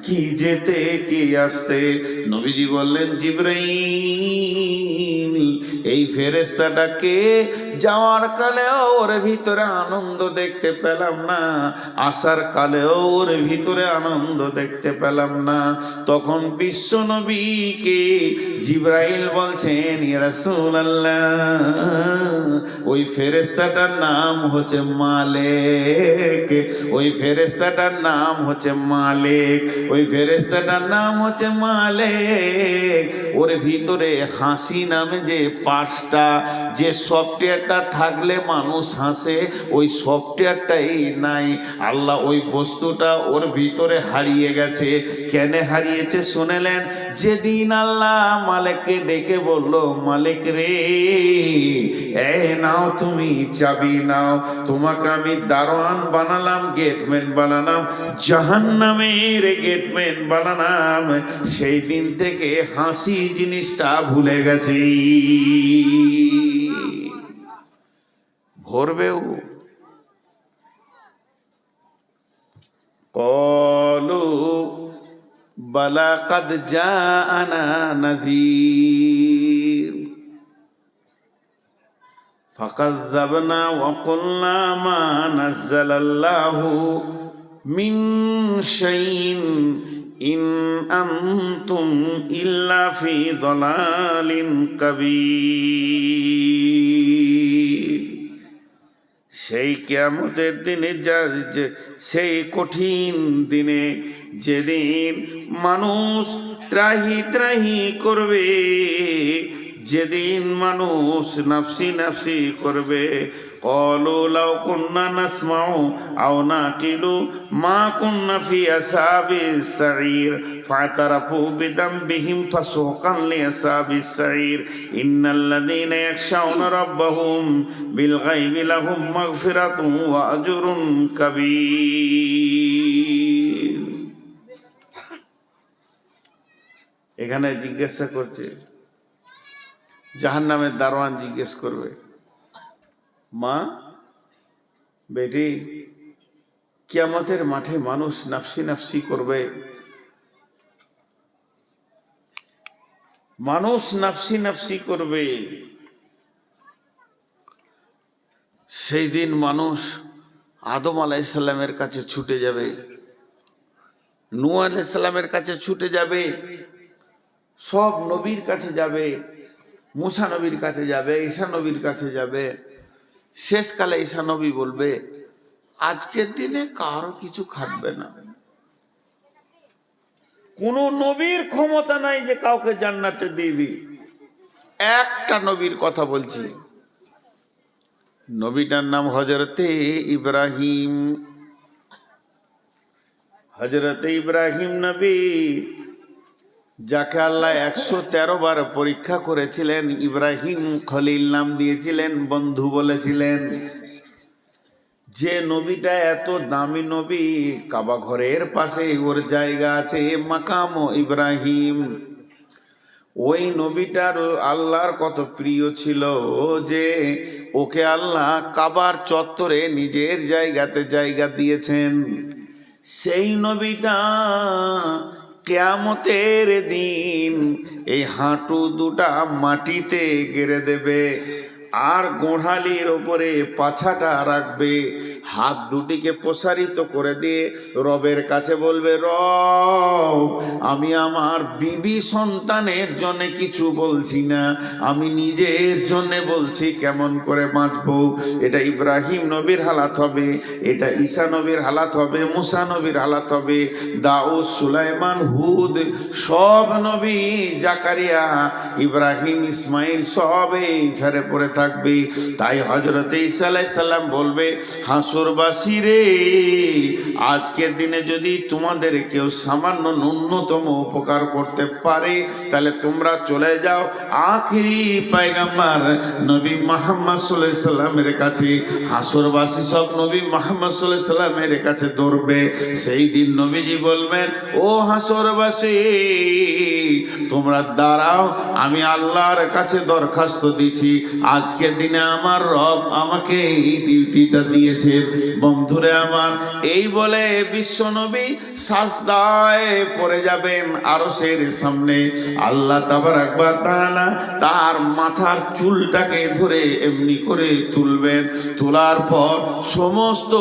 কি যেতে কি আসতে? নবীজি বললেন, জিবরাইল, এই ফেরেশতাটাকে যাওয়ার কালেও ওর ভিতরে আনন্দ দেখতে পেলাম না, আসার কালেও ওর ভিতরে আনন্দ দেখতে পেলাম না। তখন বিশ্ব নবীকে জিবরাইল বলছেন, ইয়া রাসূলুল্লাহ, ওই ফেরেশতাটার নাম হচ্ছে মালিক, ওই ফেরেশতাটার নাম হচ্ছে মালিক, ওই ফেরেশতাটার নাম হচ্ছে মালিক। ওর ভিতরে হাসি নামে যে পাঁচটা, যে সফটওয়্যারটা থাকলে মানুষ হাসে, ওই সফটওয়্যারটাই নাই। আল্লাহ ওই বস্তুটা ওর ভিতরে হারিয়ে গেছে। কেন হারিয়েছে শুনেলেন? যেদিন আল্লাহ মালিককে ডেকে বলল, মালিক রে, এই নাও তুমি চাবি নাও, তোমাকে আমি দারোয়ান বানালাম, গেটম্যান বানালাম, জাহান্নামের গেটম্যান বানালাম। সেই দিন থেকে হাসি জিনিসটা ভুলে গেছি। ভরবেও। قال ক্বালু বালা ক্বাদ জাআনা নাযীর ফাকাযযাবনা ওয়া কুলনা মা নাযালাল্লাহু মিন শাইইন ইন আনতুম ইল্লা ফি দালালিন কাবীর। সেই কিয়ামতের দিনে সেই কঠিন দিনে যেদিন মানুষ ত্রাহি ত্রাহি করবে, যেদিন মানুষ নাফসি নাফসি করবে, ক্বালু লাউ কুন্না নাসমাউ আও নাকিলু মা কুন্না ফি আসহাবিস সাঈর ফাতারাফু বিদামবিহিম ফাসুকান লিআসহাবিস সাঈর ইন্নাল্লাযীনা ইয়াখশাউনা রাব্বাহুম বিল গায়বি লাহুম মাগফিরাতুন ওয়া আজরুন কাবীর। এখানে জিজ্ঞাসা করছে, জাহান্নামের দারোয়ান জিজ্ঞেস করবে, মা বেটি, কিয়ামতের মাঠে মানুষ নাফসি নাফসি করবে, মানুষ নাফসি নাফসি করবে। সেই দিন মানুষ আদম আলাইহিস সালামের কাছে ছুটে যাবে, নূহ আলাইহিস সালামের কাছে ছুটে যাবে, সব নবীর কাছে যাবে, মুসা নবীর কাছে যাবে, ঈসা নবীর কাছে যাবে। শেষকালে ঈসা নবী বলবে, আজকের দিনে কারো কিছু খাটবে না। কোন নবীর ক্ষমতা নাই যে কাউকে জান্নাতে দিয়ে দিই। একটা নবীর কথা বলছি, নবীটার নাম হযরতে ইব্রাহিম। হযরতে ইব্রাহিম নবী, যাকে আল্লাহ 113 বার পরীক্ষা করেছিলেন, ইব্রাহিম খলিল নাম দিয়েছিলেন, বন্ধু বলেছিলেন। যে নবীটা এত দামি নবী, কাবা ঘরের পাশে ওর জায়গা আছে, মাকাম ইব্রাহিম। ওই নবীটার আল্লাহর কত প্রিয় ছিল যে ওকে আল্লাহ কাবার চত্বরে নিজের জায়গাতে জায়গা দিয়েছেন। সেই নবীটা কিয়ামতের দিন এই হাঁটু দুটা মাটিতে গেড়ে দেবে, আর গোড়ালির ওপরে পাছাটা রাখবে, হাত দুটিকে প্রসারিত করে দিয়ে রবের কাছে বলবে, রব, আমি আমার বিবি সন্তানের জন্য কিছু বলছি না, আমি নিজের জন্য বলছি কেমন করে বাঁচবো। এটা ইব্রাহিম নবীর হালাত হবে, এটা ঈসা নবীর হালাত হবে, মুসা নবীর হালাত হবে, দাউদ, সুলাইমান, হুদ, সব নবী, জাকারিয়া, ইব্রাহিম, ইসমাইল সব এই ফেরে পড়ে থাকবে। তাই হযরতে ঈসা আলাইহিস সালাম বলবে, হাসরবাসী রে, আজকের দিনে যদি তোমাদের কেউ সামান্য ন্যূনতম উপকার করতে পারে, তাহলে তোমরা চলে যাও আখিরি পয়গম্বর নবী মুহাম্মদ সাল্লাল্লাহু আলাইহি সাল্লামের কাছে। হাসরবাসী সব নবী মুহাম্মদ সাল্লাল্লাহু আলাইহি সাল্লামের কাছে দৌড়বে। সেই দিন নবীজি বলবেন, ও হাসরবাসী, তোমরা দাঁড়াও, আমি আল্লাহর কাছে দরখাস্ত দিচ্ছি, আজকের দিনে আমার রব আমাকে এই ডিউটিটা দিয়েছে। বন্ধুরে আমার, এই বলে বিশ্বনবী সাজদায় পড়ে যাবেন আরশের সামনে। আল্লাহ তাবারাক ওয়া তাআলা তার মাথার চুলটাকে ধরে এমনি করে তুলবেন, তোলার পর সমস্ত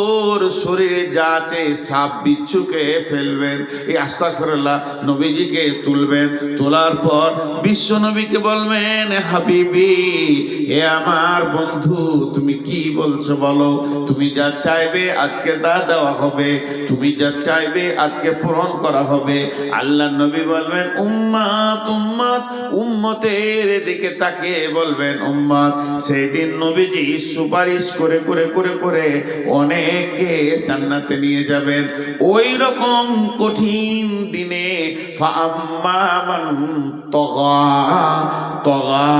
শরীরে যা আছে সাপ বিচ্ছুকে ফেলবেন। এই আস্তাগফিরুল্লাহ, নবীজিকে তুলবেন, তোলার পর বিশ্বনবীকে বলবেন, হাবিবি, এ আমার বন্ধু, তুমি কি বলছো বলো, তুমি যা চাইবে আজকে তা দেওয়া হবে, তুমি যা চাইবে আজকে পূরণ করা হবে। আল্লাহ নবী বলবেন, উম্মাত উম্মাত, উম্মতের দিকে তাকিয়ে বলবেন উম্মাত। সেদিন নবীজি সুপারিশ করে করে করে করে অনেকে জান্নাতে নিয়ে যাবেন। ওই রকম কঠিন দিনে ফাআম্মা মান তগা তগা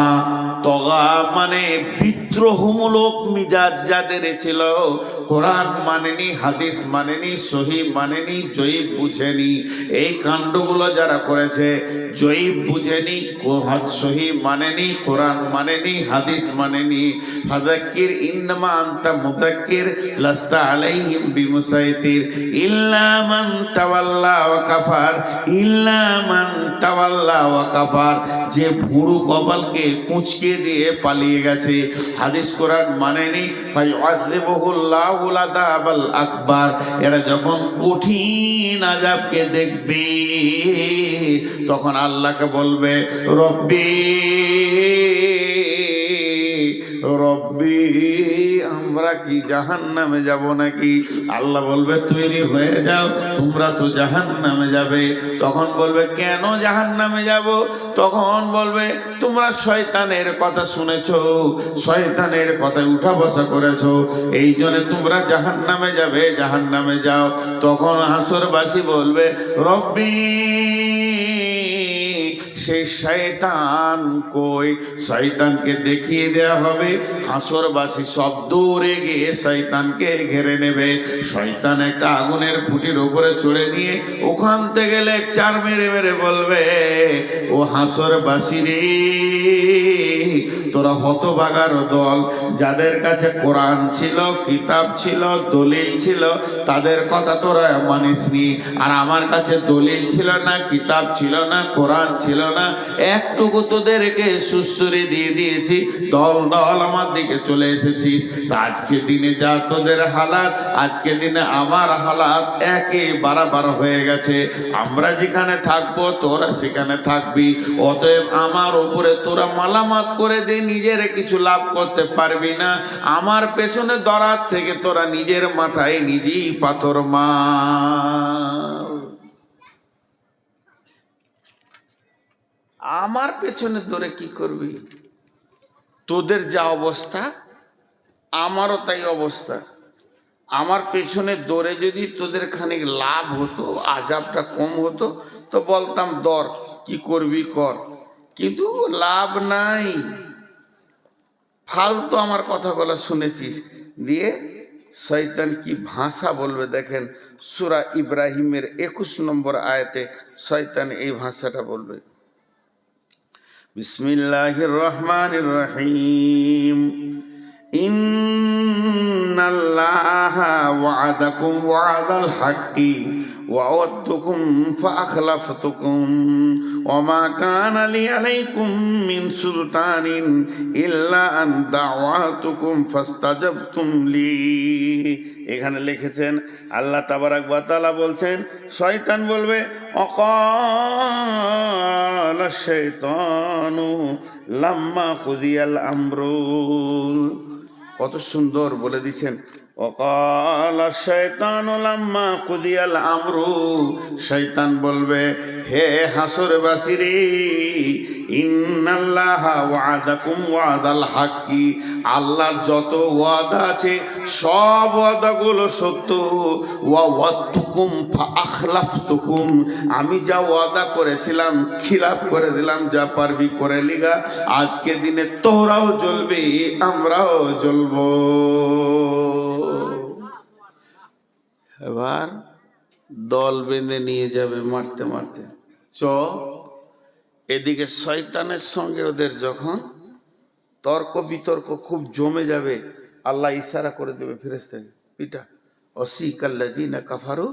তগা মানে বিদ্রোহমূলক মিজাজ যাদের ছিল, কোরআন মানেনি, হাদিস মানেনি, সহি মানেনি, জয়ীব বুঝেনি, এই কাণ্ডগুলো যারা করেছে, জয়ীব বুঝেনি, সহি মানেনি, কোরআন মানেনি, হাদিস মানেনি, ফাযাক্কির ইন্নামা আনতা মুযাক্কির লাস্তা আলাইহিম বিমুসাইতির ইল্লা মান তাওয়াল্লা ওয়া কাফার, ইল্লা মান তাওয়াল্লা ওয়া কাফার, যে ভুরু কপালকে কুঁচকে দিয়ে পালিয়ে গেছে, হাদিস কোরআন মানেনি, ফায়ুআযিবুহুল্লাহুল আযাবাল আকবার, এরা যখন কঠিন আযাবকে দেখবে তখন আল্লাহকে বলবে রব্বি রব্বি, আমরা কি জাহান্নামে যাব নাকি? আল্লাহ বলবে তৈরি হয়ে যাও, তোমরা তো জাহান্নামে যাবে। তখন বলবে কেন জাহান্নামে যাব? তখন বলবে তোমরা শয়তানের কথা শুনেছো, শয়তানের কথায় উঠা বসা করেছো, এই জন্য তোমরা জাহান্নামে যাবে, জাহান্নামে যাও। তখন হাসরবাসী বলবে রব্বি, সেই শয়তান কই? শয়তানকে দেখিয়ে দেওয়া হবে, হাসরবাসী সব দৌড়ে গিয়ে শয়তানকে ঘেরে নেবে। শয়তান একটা আগুনের খুঁটির উপরে চড়ে নিয়ে ওখান থেকে লেকচার মেরে মেরে বলবে ও হাসরবাসী রে, তোরা হতভাগার দল, যাদের কাছে কোরআন ছিল, কিতাব ছিল, দলিল ছিল, তাদের কথা তোরা মানিসনি, আর আমার কাছে দলিল ছিল না, কিতাব ছিল না, কোরআন ছিল না, একটুকু তোদেরকে সুসুরি দিয়ে দিয়েছি, দল দল আমার দিকে চলে এসেছিস। তা আজকে দিনে যা তোদের হালাত, আজকে দিনে আমার হালাত একে বারাবার হয়ে গেছে। আমরা যেখানে থাকবো তোরা সেখানে থাকবি, অতএব আমার উপরে তোরা মালামাত করে দে, নিজের কিছু লাভ করতে পারবি না। আমার পেছনে দরাত থেকে তোরা নিজের মাথায় নিজেই পাথর মার। আমার পেছনে ধরে কি করবি? তোদের যা অবস্থা আমারও তাই অবস্থা। আমার পেছনে দৌড়ে যদি তোদের খানিক লাভ হতো, আজাবটা কম হতো, তো বলতাম দর, কি করবি কর, কিন্তু লাভ নাই। ফালতু আমার কথাগুলো শুনেছিস। দিয়ে শয়তান কি ভাষা বলবে দেখেন, সূরা ইব্রাহিমের 21 নম্বর আয়াতে শয়তান এই ভাষাটা বলবে, বিসমিল্লাহির রহমানির রহিম, ইন্নাল্লাহা ওয়া'আদাকুম ওয়া'দাল হাক্কি ওয়া'আদতুকুম ফাআখলাফতুকুম ওয়ামা কানা লি আলাইকুম মিন সুলতানিন ইল্লা আন দাওয়াতুকুম ফাস্তাজাবতুম লি। এখানে লিখেছেন আল্লাহ তাবারাক ওয়া তাআলা বলছেন, শয়তান বলবে অকালা শাইতানু লাম্মা কুদিয়াল আমরু। কত সুন্দর বলে দিচ্ছেন, ওয়াকালা শাইতানু লাম্মা কুদিয়াল আমরু। শয়তান বলবে হে হাসরবাসী রে, ইন্নাল্লাহা ওয়া'আদাকুম ওয়া'দাল হাক্কি, আল্লাহর যত ওয়াদা আছে সব ওয়াদাগুলো সত্য, ওয়া'আদতুকুম ফাআখলাফতুকুম, আমি যা ওয়াদা করেছিলাম খিলাফ করে দিলাম, যা পারবি করে লিগা। আজকে দিনে তোরাও জ্বলবি, আমরাও জ্বলবো। এবার দল বেঁধে নিয়ে যাবে মারতে মারতে। এদিকে শয়তানের সঙ্গে ওদের যখন তর্ক বিতর্ক খুব জমে যাবে, আল্লাহ ইশারা করে দেবে ফেরেশতাকে, পিটা ওয়াসিকাল্লাযীনা কাফারু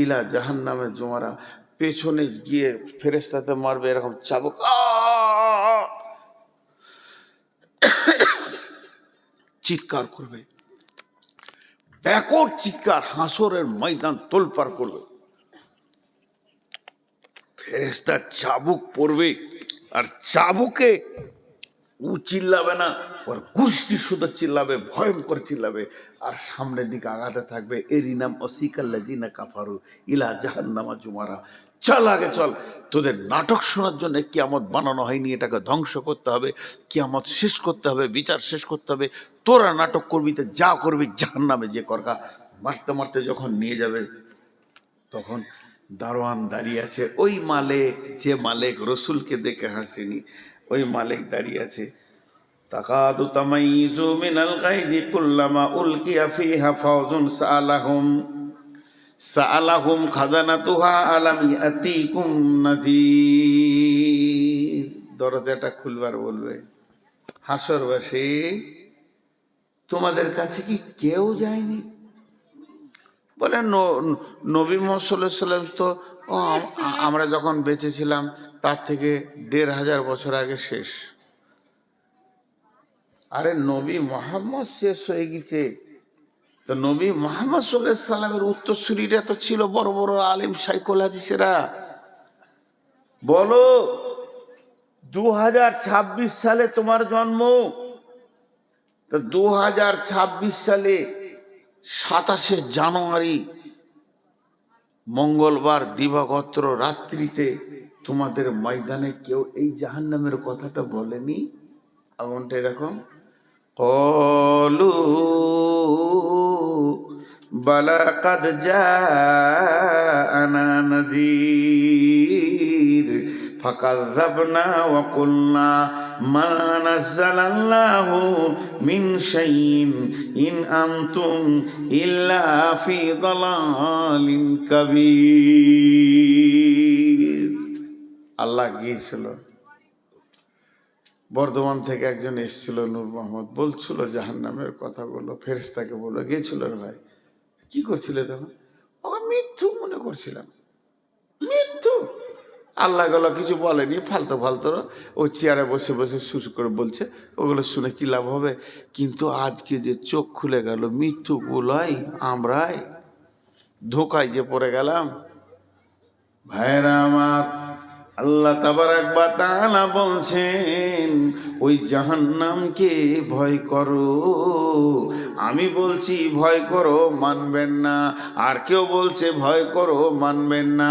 ইলা জাহান্নামে জুমারা, পেছনে গিয়ে ফেরেশতাতে মারবে এরকম চাবুক, চিৎকার করবে, ব্যাকট চিৎকার, হাসরের ময়দান তোলপাড় করবে। ফেরেশতার চাবুক পড়বে, আর চাবুকে ও চিল্লাবে না, ওর গোষ্ঠী শুধু চিল্লাবে, ভয়ঙ্কর চিল্লাবে, আর সামনের দিকে আগাতে থাকবে। এরই নাম ওয়াসিকাল্লাযীনা কাফারু ইলা জাহান্নামা জুমারা। চল আগে চল, তোদের নাটক শোনার জন্য কিয়ামত বানানো হয়নি, এটাকে ধ্বংস করতে হবে, কিয়ামত শেষ করতে হবে, বিচার শেষ করতে হবে। তোরা নাটক করবি তো যা করবি জাহান্নামে যে করকা। মারতে মারতে যখন নিয়ে যাবে তখন দারোয়ান দাঁড়িয়ে আছে, ওই মালিক, যে মালিক রসুলকে দেখে হাসেনি, ওই মালিক দাঁড়িয়ে আছে। তাকাদু তামাইযু মিনাল গায়জি কুল্লামা উলকিয়া ফিহা ফাওজুন সাআলাহুম খাজানাতুহা আলাম ইয়াতিকুম নাযীর। দরজাটা খুলবার বলবে, হাসরবাসী তোমাদের কাছে কি কেউ যায়নি? বলে নবী মুহাম্মদ সাল্লাল্লাহু আলাইহি সাল্লাম তো আমরা যখন বেঁচে ছিলাম তার থেকে ১৫০০ বছর আগে শেষ। আরে নবী মুহাম্মদ শেষ হয়ে গেছে, তো নবী মুহাম্মদ সাল্লাল্লাহু আলাইহি সাল্লামের উত্তরসূরিরা তো ছিল বড় বড় আলেম শাইখুল হাদিসেরা। বলো 2026 সালে তোমার জন্ম, তো 2026 সালে 27শে জানুয়ারি মঙ্গলবার দিবাগত রাত্রিতে তোমাদের ময়দানে কেউ এই জাহান্নামের কথাটা বলেনি? এমনটা এরকম ক্বালু বালা কাদ জাআনা নাযীর ফাকাযযাবনা ওয়া কুলনা মা নাযালাল্লাহু মিন শাইইন ইন আনতুম ইল্লা ফি দালালিন কাবীর। আল্লাহ গিয়েছিল, বর্ধমান থেকে একজন এসেছিল নূর মোহাম্মদ, বলছিল জাহান্নামের কথাগুলো, ফেরেশতাকে বললো, গিয়েছিল রে ভাই, কি করছিলে তখন? মৃত্যু মনে করছিলাম, মৃত্যু। আল্লাহ গেল কিছু বলেনি, ফালতু ফালতু ও চেয়ারে বসে বসে শুরু করে বলছে, ওগুলো শুনে কি লাভ হবে? কিন্তু আজকে যে চোখ খুলে গেল, মৃত্যুগুলোই আমরাই ধোকায় যে পড়ে গেলাম। ভাইরা আমার, আল্লাহ তাবারাক ওয়া তাআলা বলছেন ওই জাহান্নামকে ভয় করো। আমি বলছি ভয় করো, মানবেন না। আর কেউ বলছে ভয় করো, মানবেন না।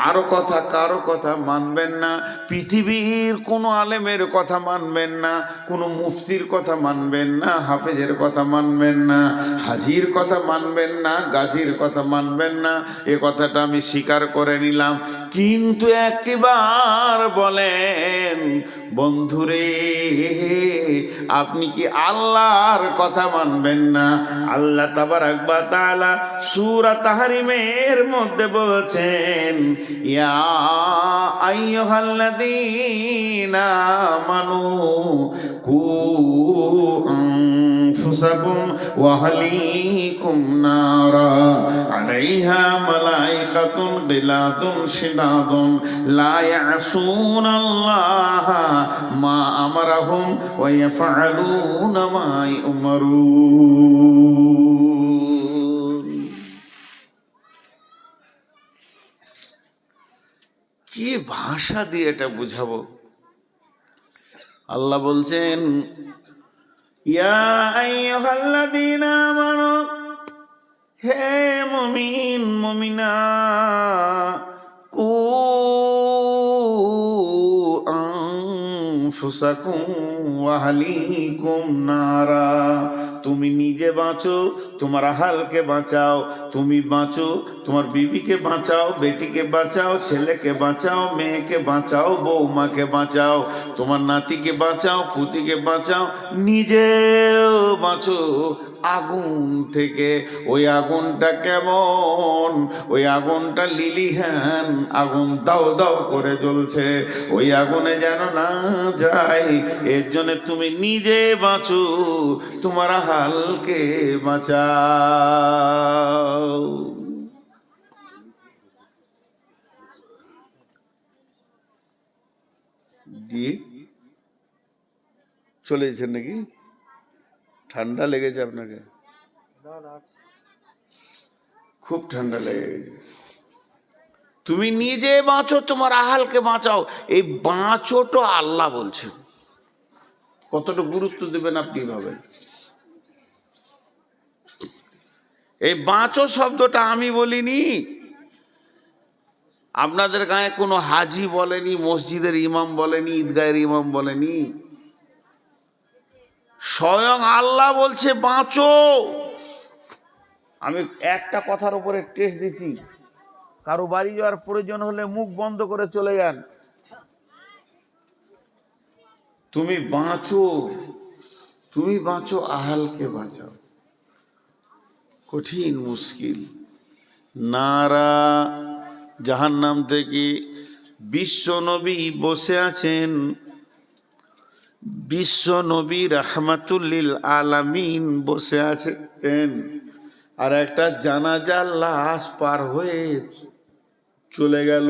আরো কথা, কারো কথা মানবেন না। পৃথিবীর কোনো আলেমের কথা মানবেন না, কোনো মুফতির কথা মানবেন না, হাফেজের কথা মানবেন না, হাজির কথা মানবেন না, গাজীর কথা মানবেন না। এ কথাটা আমি স্বীকার করে নিলাম। কিন্তু একটিবার বলেন, বন্ধুরে আপনি কি আল্লাহর কথা মানবেন না? আল্লাহ তাবারাক ওয়া তাআলা সূরা তাহরিমের মধ্যে বলছেন, ইয়া আইয়ুহাল্লাযীনা আমানু কু আনফুসাকুম ওয়া আহলিকুম নারা আলাইহা মালাইকাতুন গিলাদুন শিদাদুন লা ইয়াসুনাল্লাহা মা আমারাহুম ওয়া ইয়াফআলুনা মা ইউমারুন। কি ভাষা দিয়ে এটা বুঝাবো? আল্লাহ বলছেন, ইয়া আইয়ুহাল্লাযীনা আমানু, হে মুমিন মুমিনা, কু আনফুসাকুম ওয়া আহলিকুম নারা, তুমি নিজে বাঁচো, তোমার আহালকে বাঁচাও। তুমি বাঁচো, তোমার বিবিকে বাঁচাও, বেটিকে বাঁচাও, ছেলেকে বাঁচাও, মেয়েকে বাঁচাও, বৌমাকে বাঁচাও, তোমার নাতিকে বাঁচাও, পুতিকে বাঁচাও, নিজেও বাঁচো আগুন থেকে। ওই আগুনটা কেমন? ওই আগুনটা লিলিহান আগুন, দাও দাও করে জ্বলছে। ওই আগুনে যেন না যায়, এর জন্য তুমি নিজে বাঁচো, তোমার হালকে বাঁচাও। দিয়ে চলে গেছেন নাকি? ঠান্ডা লেগেছে আপনাকে? খুব ঠান্ডা লেগে গেছে। তুমি নিজে বাঁচো, তোমার আহালকে বাঁচাও। এই বাঁচোটা আল্লাহ বলছেন, কতটা গুরুত্ব দেবেন আপনি ভাবেন। এই বাঁচো শব্দটা আমি বলিনি, আপনাদের গায়ে কোনো হাজি বলেনি, মসজিদের ইমাম বলেনি, ঈদগাহের ইমাম বলেনি, স্বয়ং আল্লাহ বলছে বাঁচো। আমি একটা কথার উপরে টেস্ট দিচ্ছি, কারো বাড়ি যাওয়ার প্রয়োজন হলে মুখ বন্ধ করে চলে যান। তুমি বাঁচো, তুমি বাঁচো, আহালকে বাঁচাও। কঠিন মুশকিল। নারা জাহান্নাম থেকে বিশ্ব নবী বসে আছেন, বিশ্ব নবী রাহমাতুল্লিল আলামিন বসে আছেন, আর একটা জানাজার লাশ পার হয়ে চলে গেল,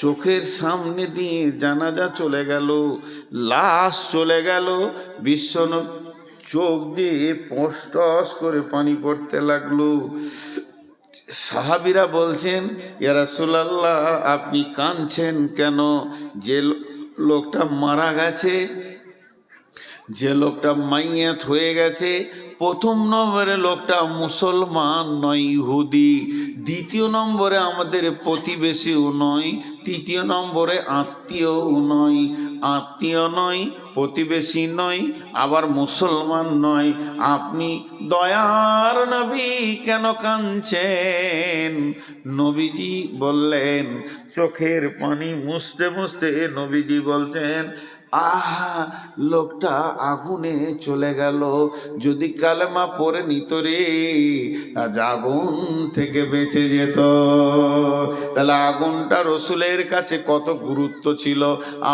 চোখের সামনে দিয়ে জানাজা চলে গেল, লাশ চলে গেল, বিশ্ব চোখ দিয়ে পশটস করে পানি পড়তে লাগলো। সাহাবীরা বলছেন, ইয়া রাসূলুল্লাহ আপনি কাঁদছেন কেন? যে লোকটা মারা গেছে, যে লোকটা মাইয়াত হয়ে গেছে, প্রথম নম্বরে লোকটা মুসলমান নয়, ইহুদি। দ্বিতীয় নম্বরে আমাদের প্রতিবেশীও নয়, তৃতীয় নম্বরে আত্মীয়ও নয়। আত্মীয় নয়, প্রতিবেশী নয়, আবার মুসলমান নয়। আপনি দয়ার নবী কেন কাঁদছেন? নবীজি বললেন, চোখের পানি মুছতে মুছতে নবীজি বলছেন, আহা লোকটা আগুনে চলে গেল, যদি কালেমা পড়ে নিত রে আজ আগুন থেকে বেঁচে যেত। তাহলে আগুনটা রসুলের কাছে কত গুরুত্ব ছিল,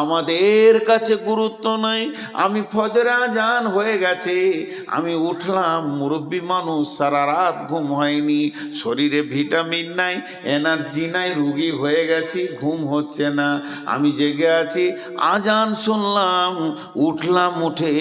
আমাদের কাছে গুরুত্ব নাই। আমি ফজর আজান হয়ে গেছে, আমি উঠলাম, মুরব্বী মানুষ, সারা রাত ঘুম হয়নি, শরীরে ভিটামিন নাই, এনার্জি নাই, রুগী হয়ে গেছি, ঘুম হচ্ছে না, আমি জেগে আছি, আজান শুনলাম, উঠলাম, উঠে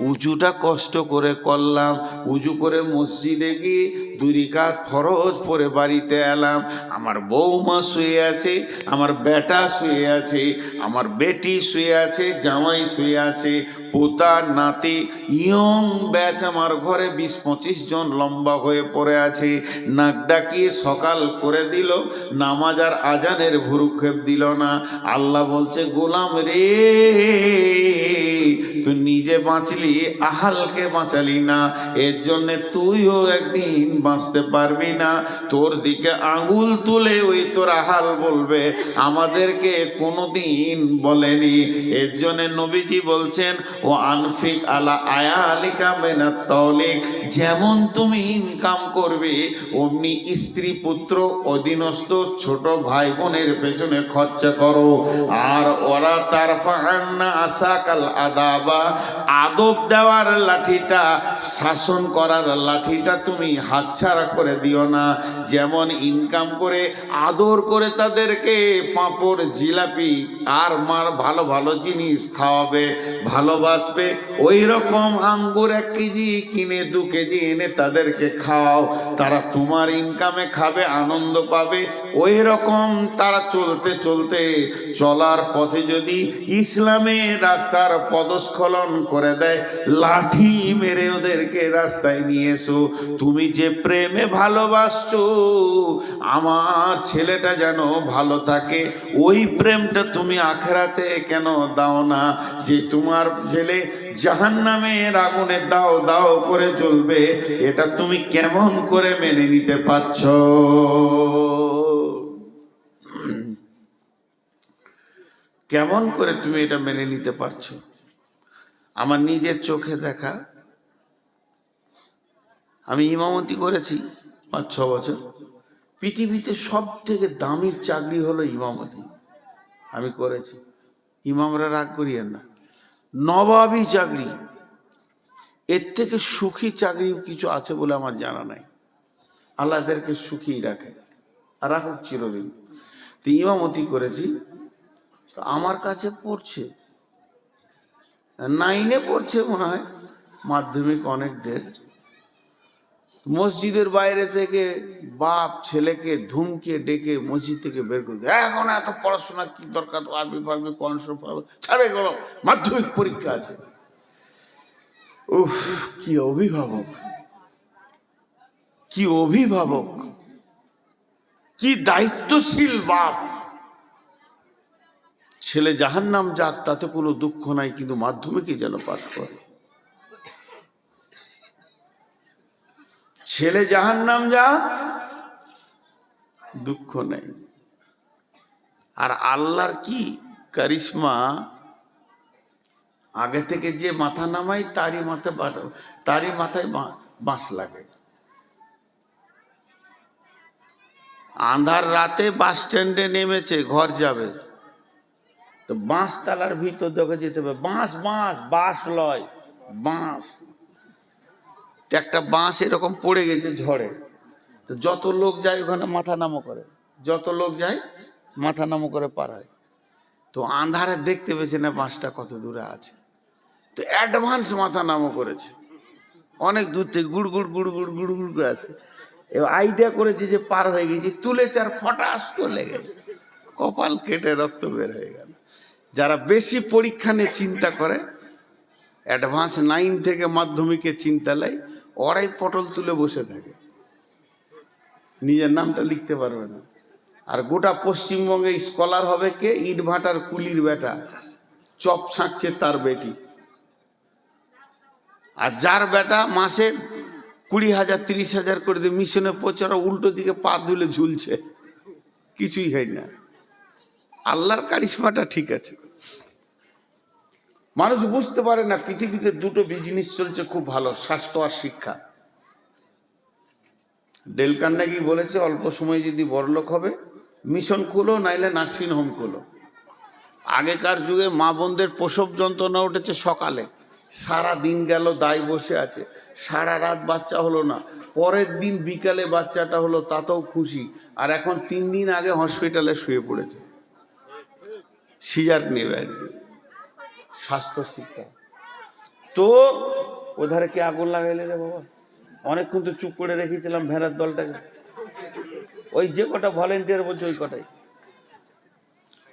উঁচুটা কষ্ট করে করলাম, উঁচু করে মসজিদে গিয়ে 2 রাকাত ফরজ পরে বাড়িতে এলাম। আমার বৌমা শুয়ে আছে, আমার বেটা শুয়ে আছে, আমার বেটি শুয়ে আছে, জামাই শুয়ে আছে, পোতা নাতি, ইয়ং ব্যাচ আমার ঘরে 20-25 জন লম্বা হয়ে পড়ে আছে। নাক ডাকিয়ে সকাল করে দিল, নামাজ আর আজানের ভুরুক্ষেপ দিল না। আল্লাহ বলছে, গোলাম রে তুই নিজে বাঁচলি, আহালকে বাঁচালি না, এর জন্য তুইও একদিন বাঁচতে পারবি না। তোর দিকে আঙুল তুলে ওই তোর আহাল বলবে, আমাদেরকে কোনোদিন বলেনি। এর জন্য নবীজি বলছেন, ও আনফিক আলা আয়ালিকা মিনাত তাওলিক, যেমন তুমি ইনকাম করবে অমনি স্ত্রী পুত্র অধীনস্থ ছোট ভাই বোনের পেছনে খরচা করো। আর ওরা তারফাআন্না আসাকাল আদাবা, আদব দেওয়ার লাঠিটা, শাসন করার লাঠিটা তুমি হাতছাড়া করে দিও না। যেমন ইনকাম করে আদর করে তাদেরকে পাঁপড়, জিলাপি আর মার ভালো ভালো জিনিস খাওয়াবে, ভালোবাসবে, ওই রকম আঙ্গুর 1 কেজি কিনে 2 কেজি এনে তাদেরকে খাও, তারা তোমার ইনকামে খাবে, আনন্দ পাবে। ওই রকম তারা চলতে চলতে চলার পথে যদি ইসলামের রাস্তার পদস্খলন করে দেয়, লাঠি মেরে ওদেরকে রাস্তায় নিয়ে এসো। তুমি যে প্রেমে ভালোবাসছো আমার ছেলেটা যেন ভালো থাকে, ওই প্রেমটা তুমি আখেরাতে কেন দাও না? যে তোমার ছেলে জাহান্নামের আগুনে দাও দাও করে জ্বলবে, এটা তুমি কেমন করে মেনে নিতে পারছো? কেমন করে তুমি এটা মেনে নিতে পারছো? আমার নিজের চোখে দেখা, আমি ইমামতি করেছি 5-6 বছর। পৃথিবীতে সব থেকে দামি চাকরি হলো ইমামতি, আমি করেছি। ইমামরা রাগ করিয়েন না, নবাবী চাকরি, এর থেকে সুখী চাকরি কিছু আছে বলে আমার জানা নাই। আল্লাহ এদেরকে সুখী রাখে আর রাখুক চিরদিন। তো ইমামতি করেছি, তো আমার কাছে পড়ছে 9-এ পড়ছে মনে হয়, মাধ্যমিক অনেকদের। মসজিদের বাইরে থেকে বাপ ছেলেকে ধুমকে ডেকে মসজিদ থেকে বের করে দেয়, এখন এত পড়াশোনা কি দরকার, তো আরবি ফারবি কোরআন শরীফ ছাড়ে গেল, মাধ্যমিক পরীক্ষা আছে। উফ, কি অভিভাবক, কি অভিভাবক, কি দায়িত্বশীল বাপ। ছেলে জাহান্নাম যাক তাতে কোনো দুঃখ নাই, কিন্তু মাধ্যমিকে যেন পাস করে। ছেলে জাহান্নাম যাক দুঃখ নেই। আর আল্লাহর কি কারিশমা, আগে থেকে যে মাথা নামাই তারই মাথায় বাঁশ লাগে। আন্ধার রাতে বাস স্ট্যান্ডে নেমেছে, ঘর যাবে, তো বাঁশ তালার ভিতর দেখে যেতে হবে, বাঁশ বাঁশ বাঁশ লয় বাঁশ। একটা বাঁশ এরকম পড়ে গেছে ঝড়ে, তো যত লোক যায় ওখানে মাথা নামো করে, যত লোক যায় মাথা নামো করে পার হয়। তো আন্ধারে দেখতে পেয়েছে না বাঁশটা কত দূরে আছে, তো অ্যাডভান্স মাথা নামো করেছে, অনেক দূর থেকে গুড় গুড় গুড় গুড় গুড় গুড় করে আছে। এবার আইডিয়া করেছে যে পার হয়ে গেছে, তুলেছে আর ফটাস করে লেগে কপাল কেটে রক্ত বের হয়ে গেল। যারা বেশি পরীক্ষা নিয়ে চিন্তা করে, অ্যাডভান্স 9 থেকে মাধ্যমিকে চিন্তা লাই, ওরাই পটল তুলে বসে থাকে, নিজের নামটা লিখতে পারবে না। আর গোটা পশ্চিমবঙ্গে স্কলার হবে কে? ইট ভাটার কুলির বেটা, চপ ছাঁকছে তার বেটি। আর যার বেটা মাসে 20,000 30,000 করে দিয়ে মিশনে পৌঁছানো, উল্টো দিকে পা ধুলে ঝুলছে, কিছুই হয় না। আল্লাহর কারিশমাটা ঠিক আছে। মানুষ বুঝতে পারে না পৃথিবীতে দুটো বিজনেস চলছে খুব ভালো, স্বাস্থ্য আর শিক্ষা। ডেল কার্নেগি বলেছে অল্প সময় যদি বড়লোক হবে মিশন খুলো, নাইলে নার্সিং হোম খুলো। আগেকার যুগে মা বোনদের প্রসব যন্ত্রণা উঠেছে সকালে, সারা দিন গেল দায় বসে আছে, সারা রাত বাচ্চা হলো না, পরের দিন বিকালে বাচ্চাটা হলো, তাতেও খুশি। আর এখন 3 দিন আগে হসপিটালে শুয়ে পড়েছে, সিজার নেবে আর কি। স্বাস্থ্য শিক্ষা তো ওধারে কি আগুন লাগাইলে রে বাবা? অনেকক্ষণ তো চুপ করে রেখেছিলাম ভেড়ার দলটাকে, ওই যে কটা ভলেন্টিয়ার বলছে ওই কটাই।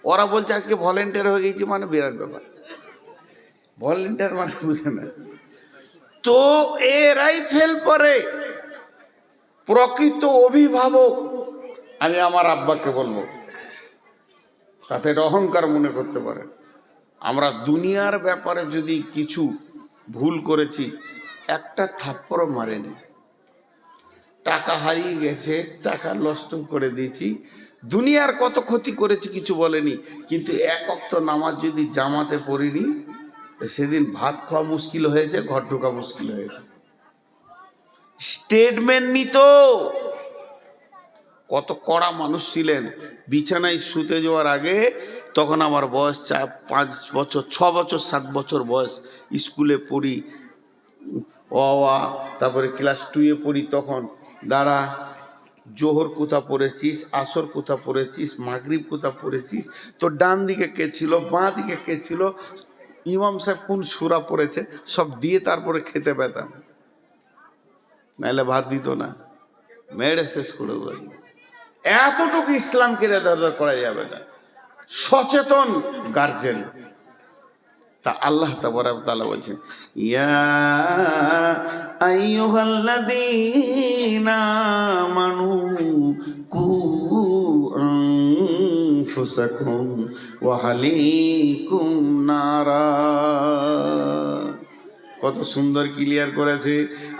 ওরা বলছে আজকে ভলেন্টিয়ার হয়ে গেছি, মানে বিরাট ব্যাপার। ভলেন্টিয়ার মানে বুঝে না তো, এরাই ফেল করে। প্রকৃত অভিভাবক আমি আমার আব্বাকে বলবো, তাতে অহংকার মনে করতে পারে। আমরা দুনিয়ার ব্যাপারে যদি কিছু ভুল করেছি, একটা থাপ্পড়ও মারেনি, টাকা হারিয়ে গেছে, টাকা নষ্ট করে দিয়েছি, দুনিয়ার কত ক্ষতি করেছি কিছু বলেনি। কিন্তু 1 ওয়াক্ত নামাজ যদি জামাতে পড়িনি, সেদিন ভাত খাওয়া মুশকিল হয়েছে, ঘর ঢোকা মুশকিল হয়েছে। স্টেটমেন্ট নিত। কত কড়া মানুষ ছিলেন। বিছানায় শুতে যাওয়ার আগে, তখন আমার বয়স 5 বছর 6 বছর 7 বছর বয়স, স্কুলে পড়ি, তারপরে ক্লাস 2-এ পড়ি, তখন দাঁড়া, জোহর কোথা পড়েছিস, আসর কোথা পড়েছিস, মাগরিব কোথা পড়েছিস, তো ডান দিকে কে ছিল, বাঁ দিকে কে ছিল, ইমাম সাহেব কোন সূরা পড়েছে, সব দিয়ে তারপরে খেতে পেতাম, নাহলে ভাত দিত না, মেরে শেষ করে দেবো। এতটুকু ইসলামকে রেদার করা যাবে না। সচেতন গার্জেন। তা আল্লাহ তাবারক ওয়া তাআলা বলছেন, ইয়া আইয়ুহাল্লাযীনা আমানু কু আনফুসাকুম ওয়া আহলিকুম নারা। কত সুন্দর ক্লিয়ার করেছে।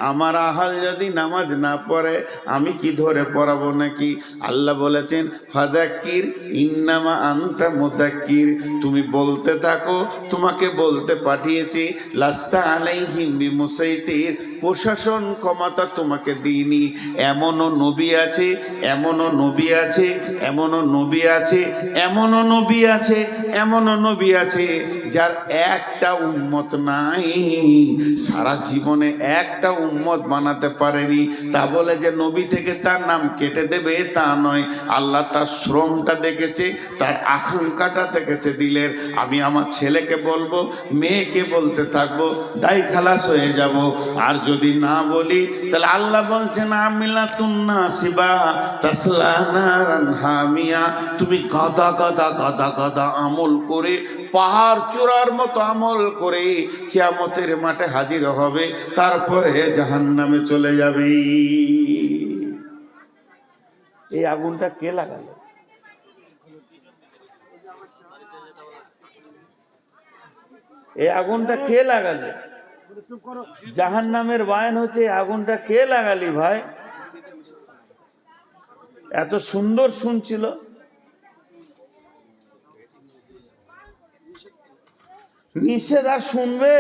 আমার আহাল যদি নামাজ না পড়ে আমি কি ধরে পড়াবো নাকি? আল্লাহ বলেছেন ফাযাক্কির ইন্নামা আনতা মুযাক্কির, তুমি বলতে থাকো, তোমাকে বলতে পাঠিয়েছি। লাস্তা আলাইহিম বিমুসাইতির, প্রশাসন ক্ষমতা তোমাকে দিইনি। এমনও নবী আছে, এমনও নবী আছে, এমনও নবী আছে, এমনও নবী আছে, এমনও নবী আছে যার একটা উম্মত নাই, সারা জীবনে একটা উম্মত বানাতে পারেনি। তা বলে যে নবী থেকে তার নাম কেটে দেবে তা নয়। আল্লাহ তার শ্রমটা দেখেছে, তার আকাঙ্ক্ষাটা দেখেছে দিলের। আমি আমার ছেলেকে বলবো, মেয়েকে বলতে থাকবো, দাই খালাস হয়ে যাব। আর যদি না বলি, তাহলে আল্লাহ বলছেন আমিলাতুন নাসিবা তাসলা নারান হামিয়া, তুমি গাদা গাদা গাদা গাদা আমল করে, পাহাড় চূড়ার মতো আমল করে কিয়ামতের মাঠে হাজির হবে, তারপরে জাহান্নামে চলে যাবে। এই আগুনটা কে লাগালো? এই আগুনটা কে লাগালো? জাহান্নামের বায়ান হচ্ছে, আগুনটা কে লাগালি ভাই? এত সুন্দর শুনছিল। নিষেধ আর শুনবে?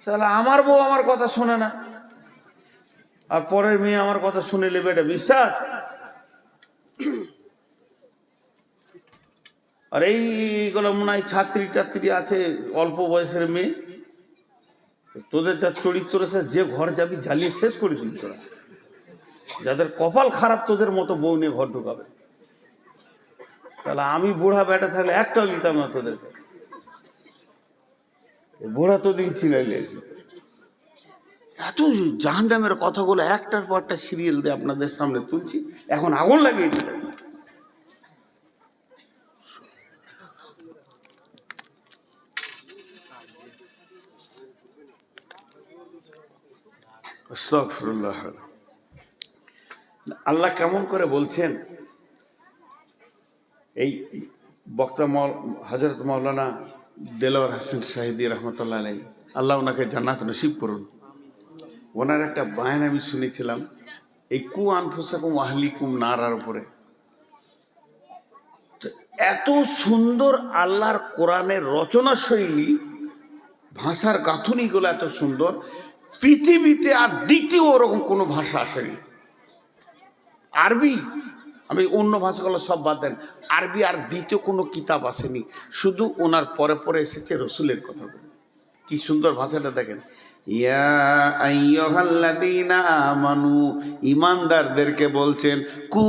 তাহলে আমার বউ আমার কথা শোনে না, আর পরের মেয়ে আমার কথা শুনে নেবে, এটা বিশ্বাস? আর এইগুলো মনে হয় ছাত্রী টাত্রী আছে, অল্প বয়সের মেয়ে, তোদের যা চরিত্র আছে, যে ঘর যাবি জ্বালিয়ে শেষ করে দিবি তোরা। যাদের কপাল খারাপ তোদের মতো বউ নিয়ে ঘর ঢুকাবে। তাহলে আমি বুড়া বেটা থাকলে একটাও নিতাম না তোদেরকে। বুড়া তো দিন ছিনাই লেগেছে। এত জাহান্নামের কথাগুলো একটার পর একটা সিরিয়াল দিয়ে আপনাদের সামনে তুলছি, এখন আগুন লাগিয়ে দিল। আস্তাগফিরুল্লাহ। আল্লাহ কেমন করে বলছেন, এই বক্তা হযরত মাওলানা দেলোয়ার হোসেন শাহিদি রহমতুল্লাহ আলাইহি, আল্লাহ ওনাকে জান্নাত নসিব করুন। ওনার একটা বায়ান আমি শুনেছিলাম এই কু আনফুসাকুম আহলিকুম নারার উপরে। এত সুন্দর আল্লাহর কোরআনের রচনা শৈলী, ভাষার গাঁথুনিগুলো এত সুন্দর, পৃথিবীতে আর দ্বিতীয় ওরকম কোনো ভাষা আসেনি। আরবি, আমি অন্য ভাষাগুলো সব বাদ দেন, আরবি আর দ্বিতীয় কোনো কিতাব আসেনি, শুধু ওনার পরে পরে এসেছে রসুলের কথাগুলো। কি সুন্দর ভাষাটা দেখেন। ইয়া আইয়ুহাল্লাযীনা আমানু, ঈমানদারদেরকে বলছেন, কু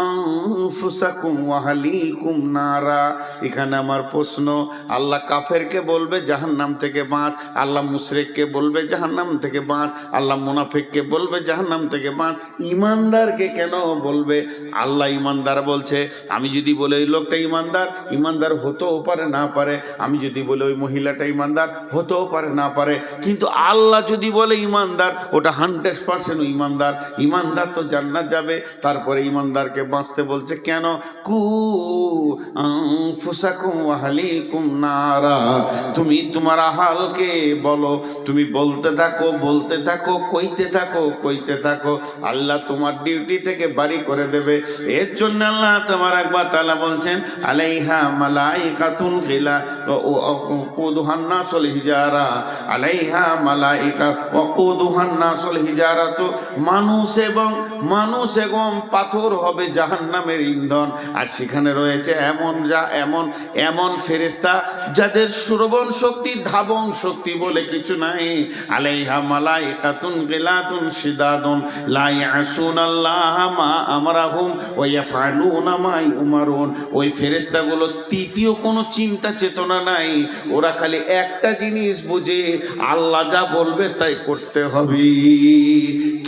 আনফুসাকুম ওয়া আহলিকুম নারা। এখানে আমার প্রশ্ন, আল্লাহ কাফেরকে বলবে জাহান্নাম থেকে বাঁচ, আল্লাহ মুশরিককে বলবে জাহান্নাম থেকে বাঁচ, আল্লাহ মুনাফিককে বলবে জাহান্নাম থেকে বাঁচ, ঈমানদারকে কেন বলবে? আল্লাহ ঈমানদার বলছে, আমি যদি বলে ওই লোকটা ঈমানদার, ঈমানদার হতেও পারে না পারে, আমি যদি বলে ওই মহিলাটা ঈমানদার, হতেও পারে না পারে, কিন্তু আল্লাহ যদি বলে ঈমানদার, ওটা 100% ঈমানদার। ঈমানদার তো জান্নাত যাবে, তারপরে ঈমানদারকে বাঁচতে বলছে কেন? কু আনফুসাকুম ওয়া আহলিকুম নারা। তুমি তোমার আহালকে বলো, তুমি বলতে থাকো, বলতে থাকো, কইতে থাকো, কইতে থাকো, আল্লাহ তোমার ডিউটি থেকে বাড়ি করে দেবে। এর জন্য আল্লাহ তাবারাক ওয়া তাআলা বলছেন, আলাইহা মালাইকাতুন গিলা ওয়াকুদুহান নাসুল হিজারা, আলাইহা মালাইকা ওয়াকুদুহান নাসুল হিজারাতু। মানুষ এবং পাথর হবে জাহান্নামের ইন্ধন, আর সেখানে রয়েছে এমন ফেরেশতা যাদের শ্রবণ শক্তি, ধাবন শক্তি বলে কিছু নাই। আলাইহা মালাইকাতুন গিলাতুন শিদাদুন লা ইয়াসুনাল্লাহা মা আমরাহুম ওয়া ইয়াফআলুনা মা ইউমারুন। ওই ফেরেশতাগুলো তৃতীয় কোনো চিন্তা চেতনা নাই, ওরা খালি একটা জিনিস বুঝে, আল্লাহ যা বলবে তাই করতে হবে।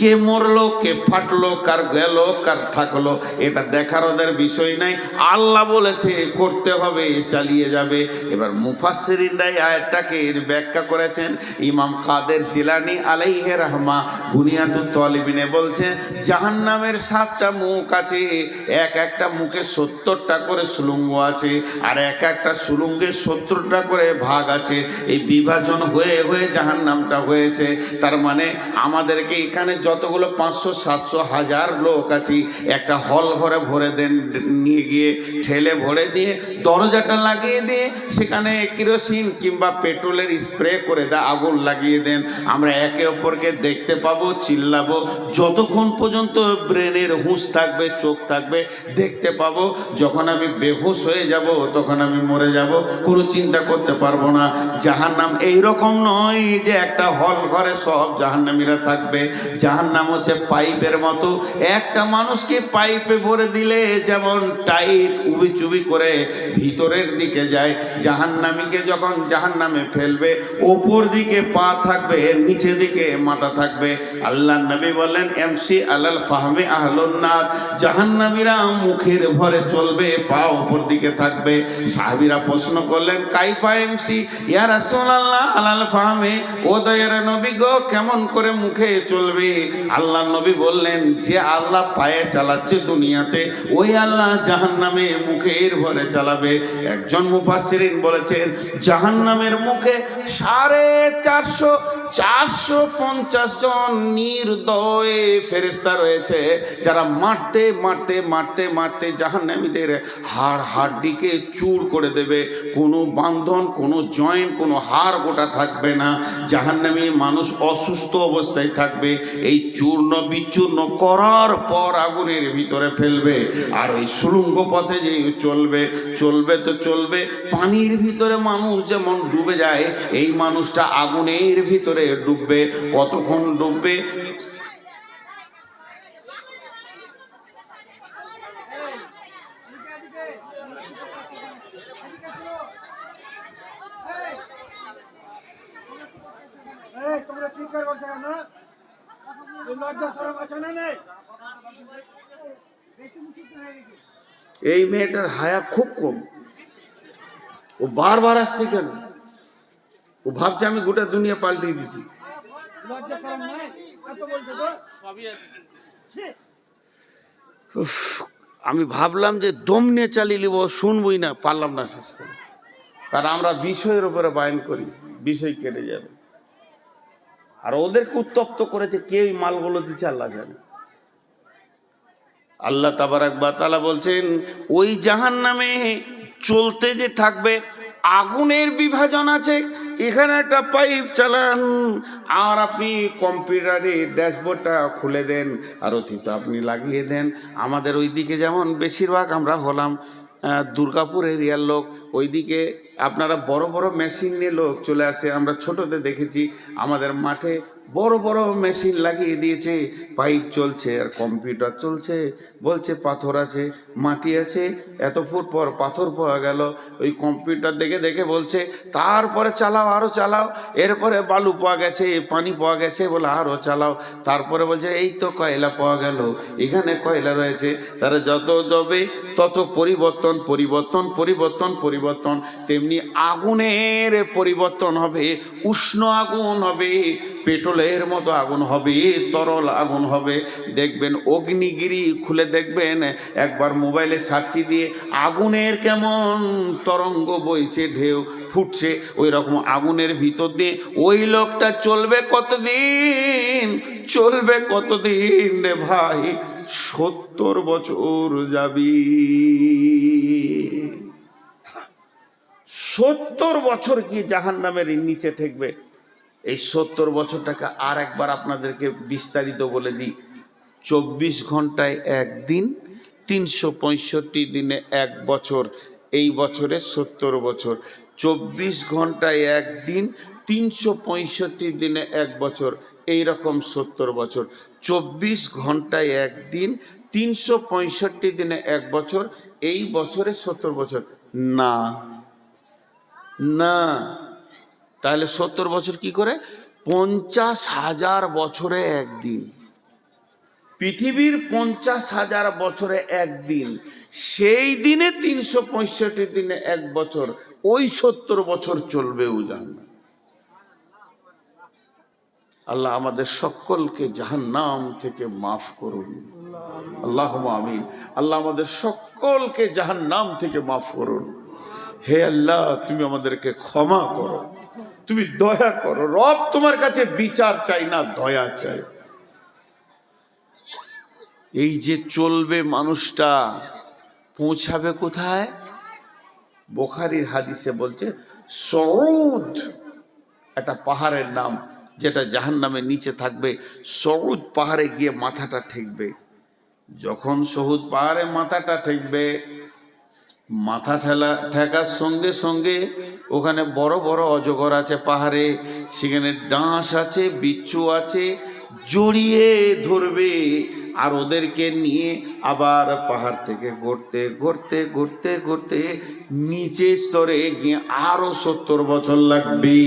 কে মরলো, কে ফাটলো, কার গেল, কার থাকলো, এটা দেখার ওদের বিষয় নাই। আল্লাহ বলেছে করতে হবে, চালিয়ে যাবে। এবার মুফাসসিরিনরা এই আয়াতটাকে ব্যাখ্যা করেছেন। ইমাম কাদের জিলানী আলাইহি রাহমা বুনিয়াতুত তালিবিনে বলছেন, জাহান্নামের 7টা মুখ আছে, এক একটা মুখে 70টা করে সুলুঙ্গ আছে, আর এক একটা সুলুঙ্গে 70টা করে ভাগ আছে। এই বিভাজন হয়ে হয়ে জাহান্নামটা হয়েছে। তার মানে আমাদেরকে এখানে যতগুলো 500, 700, 1000 লোক আছি, একটা হল ঘরে ভরে দেন, নিয়ে গিয়ে ঠেলে ভরে দিয়ে দরজাটা লাগিয়ে দিয়ে সেখানে কেরোসিন কিংবা পেট্রোলের স্প্রে করে দেয়, আগুন লাগিয়ে দেন, আমরা একে অপরকে দেখতে পাবো, চিল্লাবো, যতক্ষণ পর্যন্ত ব্রেনের হুঁশ থাকবে, চোখ থাকবে, দেখতে পাবো। যখন আমি বেহুশ হয়ে যাব, তখন আমি মরে যাব, কোনো চিন্তা করতে পারবো না। জাহান্নাম এইরকম নয় যে একটা হল ঘরে সব জাহান্নামীরা থাকবে। জাহান্নাম হচ্ছে পাইপের মতো, একটা মানুষকে পাইপে ভরে দিলে যেমন টাইট উবি চুবি করে ভিতরের দিকে যায়, জাহান্নামীকে যখন জাহান্নামে ফেলবে, ওপর দিকে পা থাকবে, নিচে দিকে মাথা থাকবে। আল্লাহ নবী বলেন, এমসি আলাল ফাহমে আহলুন নার, জাহান্নামীরা মুখের ভরে চলবে, পা ওপর দিকে থাকবে। সাহাবীরা প্রশ্ন করলেন, কাইফা এমসি ইয়া রাসূলুল্লাহ আলাল ফাহমে, ও দয়ার নবী গো, কেমন করে মুখে চলবে? আল্লাহ নবী বললেন, যে আল্লাহ পায়ে চালাচ্ছে দুনিয়াতে, ওই আল্লাহ জাহান্নামে মুখের ভরে চালাবে। একজন মুফাসসিরিন বলেছেন, জাহান্নামের মুখে 450 450 জন নির্দয় ফেরেশতা রয়েছে, যারা মারতে মারতে মারতে মারতে জাহান্নামীদের হাড় হাড্ডিকে চূর করে দেবে। কোনো বান্ধন, কোনো জয়েন্ট, কোনো হাড় গোটা থাকবে না। জাহান্নামী মানুষ অসুস্থ অবস্থায় থাকবে। এই চূর্ণ বিচূর্ণ করার পর আগুনের ভিতরে ফেলবে। আর ওই সুড়ঙ্গ পথে যে চলবে চলবে তো চলবে, পানির ভিতরে মানুষ যেমন ডুবে যায়, এই মানুষটা আগুনের ভিতরে ডুববে। কতক্ষণ ডুববে? এই মেয়েটার হায়া খুব কম, ও বারবার আসছে কেন? ও ভাবছে আমি গোটা দুনিয়া পাল্টে দিছি। আমি ভাবলাম যে দম নিয়ে চালিয়ে নিব, শুনবই না, পারলাম না শেষ করে। কারণ আমরা বিষয়ের উপরে বায়ন করি, বিষয় কেটে যাবে। আর ওদেরকে উত্তপ্ত করেছে কে, ওই মালগুলো দিচ্ছে আল্লাহ জানে। আল্লাহ তাবারাক ওয়া তাআলা বলছেন, ওই জাহান্নামে চলতে যে থাকবে, আগুনের বিভাজন আছে। এখানে একটা পাইপ চালান, আর আপনি কম্পিউটারে ড্যাশবোর্ডটা খুলে দেন, আর অতীত আপনি লাগিয়ে দেন। আমাদের ওইদিকে যেমন বেশিরভাগ আমরা হলাম দুর্গাপুর এরিয়ার লোক, ওইদিকে আপনারা বড় বড় মেশিন নিয়ে লোক চলে আসে। আমরা ছোটতে দেখেছি আমাদের মাঠে বড় বড় মেশিন লাগিয়ে দিয়েছে, পাইপ চলছে আর কম্পিউটার চলছে। বলছে পাথর আছে, মাটি আছে, এত ফুট পর পাথর পাওয়া গেল। ওই কম্পিউটার দেখে দেখে বলছে তারপরে চালাও, আরও চালাও। এরপরে বালু পাওয়া গেছে, পানি পাওয়া গেছে, বলে আরও চালাও। তারপরে বলছে এই তো কয়লা পাওয়া গেল, এখানে কয়লা রয়েছে। তারা যত যাবে তত পরিবর্তন পরিবর্তন পরিবর্তন পরিবর্তন। তেমনি আগুনের পরিবর্তন হবে, উষ্ণ আগুন হবে, পেট্রোলের মতো আগুন হবে, তরল আগুন হবে। দেখবেন অগ্নিগিরি খুলে দেখবেন, একবার মোবাইলে সার্চি দিয়ে আগুনের কেমন তরঙ্গ বইছে, ঢেউ ফুটছে, ওই রকম আগুনের ভিতর দিয়ে ওই লোকটা চলবে কতদিন? চলবে কতদিন রে ভাই? 70 বছর যাবি। 70 বছর কি জাহান্নামের নিচে ঠেকবে। এই 70 বছরটাকে আর একবার আপনাদেরকে বিস্তারিত বলে দিই। 24 ঘন্টায় একদিন, 365 দিনে এক বছর। এই বছরে 70 বছর। 24 ঘন্টায় একদিন, 365 দিনে এক বছর, এই রকম 70 বছর। 24 ঘন্টায় একদিন, 365 দিনে এক বছর, এই বছরে 70 বছর না। না, তাহলে 70 বছর কি করে? 50,000 বছরে একদিন। পৃথিবীর 50,000 বছরে একদিন, সেই দিনে 365 দিনে এক বছর, ওই 70 বছর চলবে ও জাহান্নাম। আল্লাহ আমাদের সকলকে জাহান্নাম থেকে মাফ করুন, আল্লাহুম্মা আমিন। আল্লাহ আমাদের সকলকে জাহান্নাম থেকে মাফ করুন। হে আল্লাহ, তুমি আমাদেরকে ক্ষমা করো, তুমি দয়া করো। রব তোমার কাছে বিচার চাই না, দয়া চাই। এই যে চলবে মানুষটা, পৌঁছাবে কোথায়? বুখারীর হাদিসে বলছে সউদ, একটা পাহাড়ের নাম, যেটা জাহান্নামের নিচে থাকবে। সউদ পাহাড়ে গিয়ে মাথাটা ঠেকবে। যখন সউদ পাহাড়ে মাথাটা ঠেকবে, মাথা ঠেকার সঙ্গে সঙ্গে ওখানে বড় বড় অজগর আছে পাহাড়ে, সেখানে ডাঁশ আছে, বিচ্ছু আছে, জড়িয়ে ধরবে। আর ওদেরকে নিয়ে আবার পাহাড় থেকে গড়তে গড়তে গড়তে গড়তে নিচে স্তরে গিয়ে আরো 70 বছর লাগবে।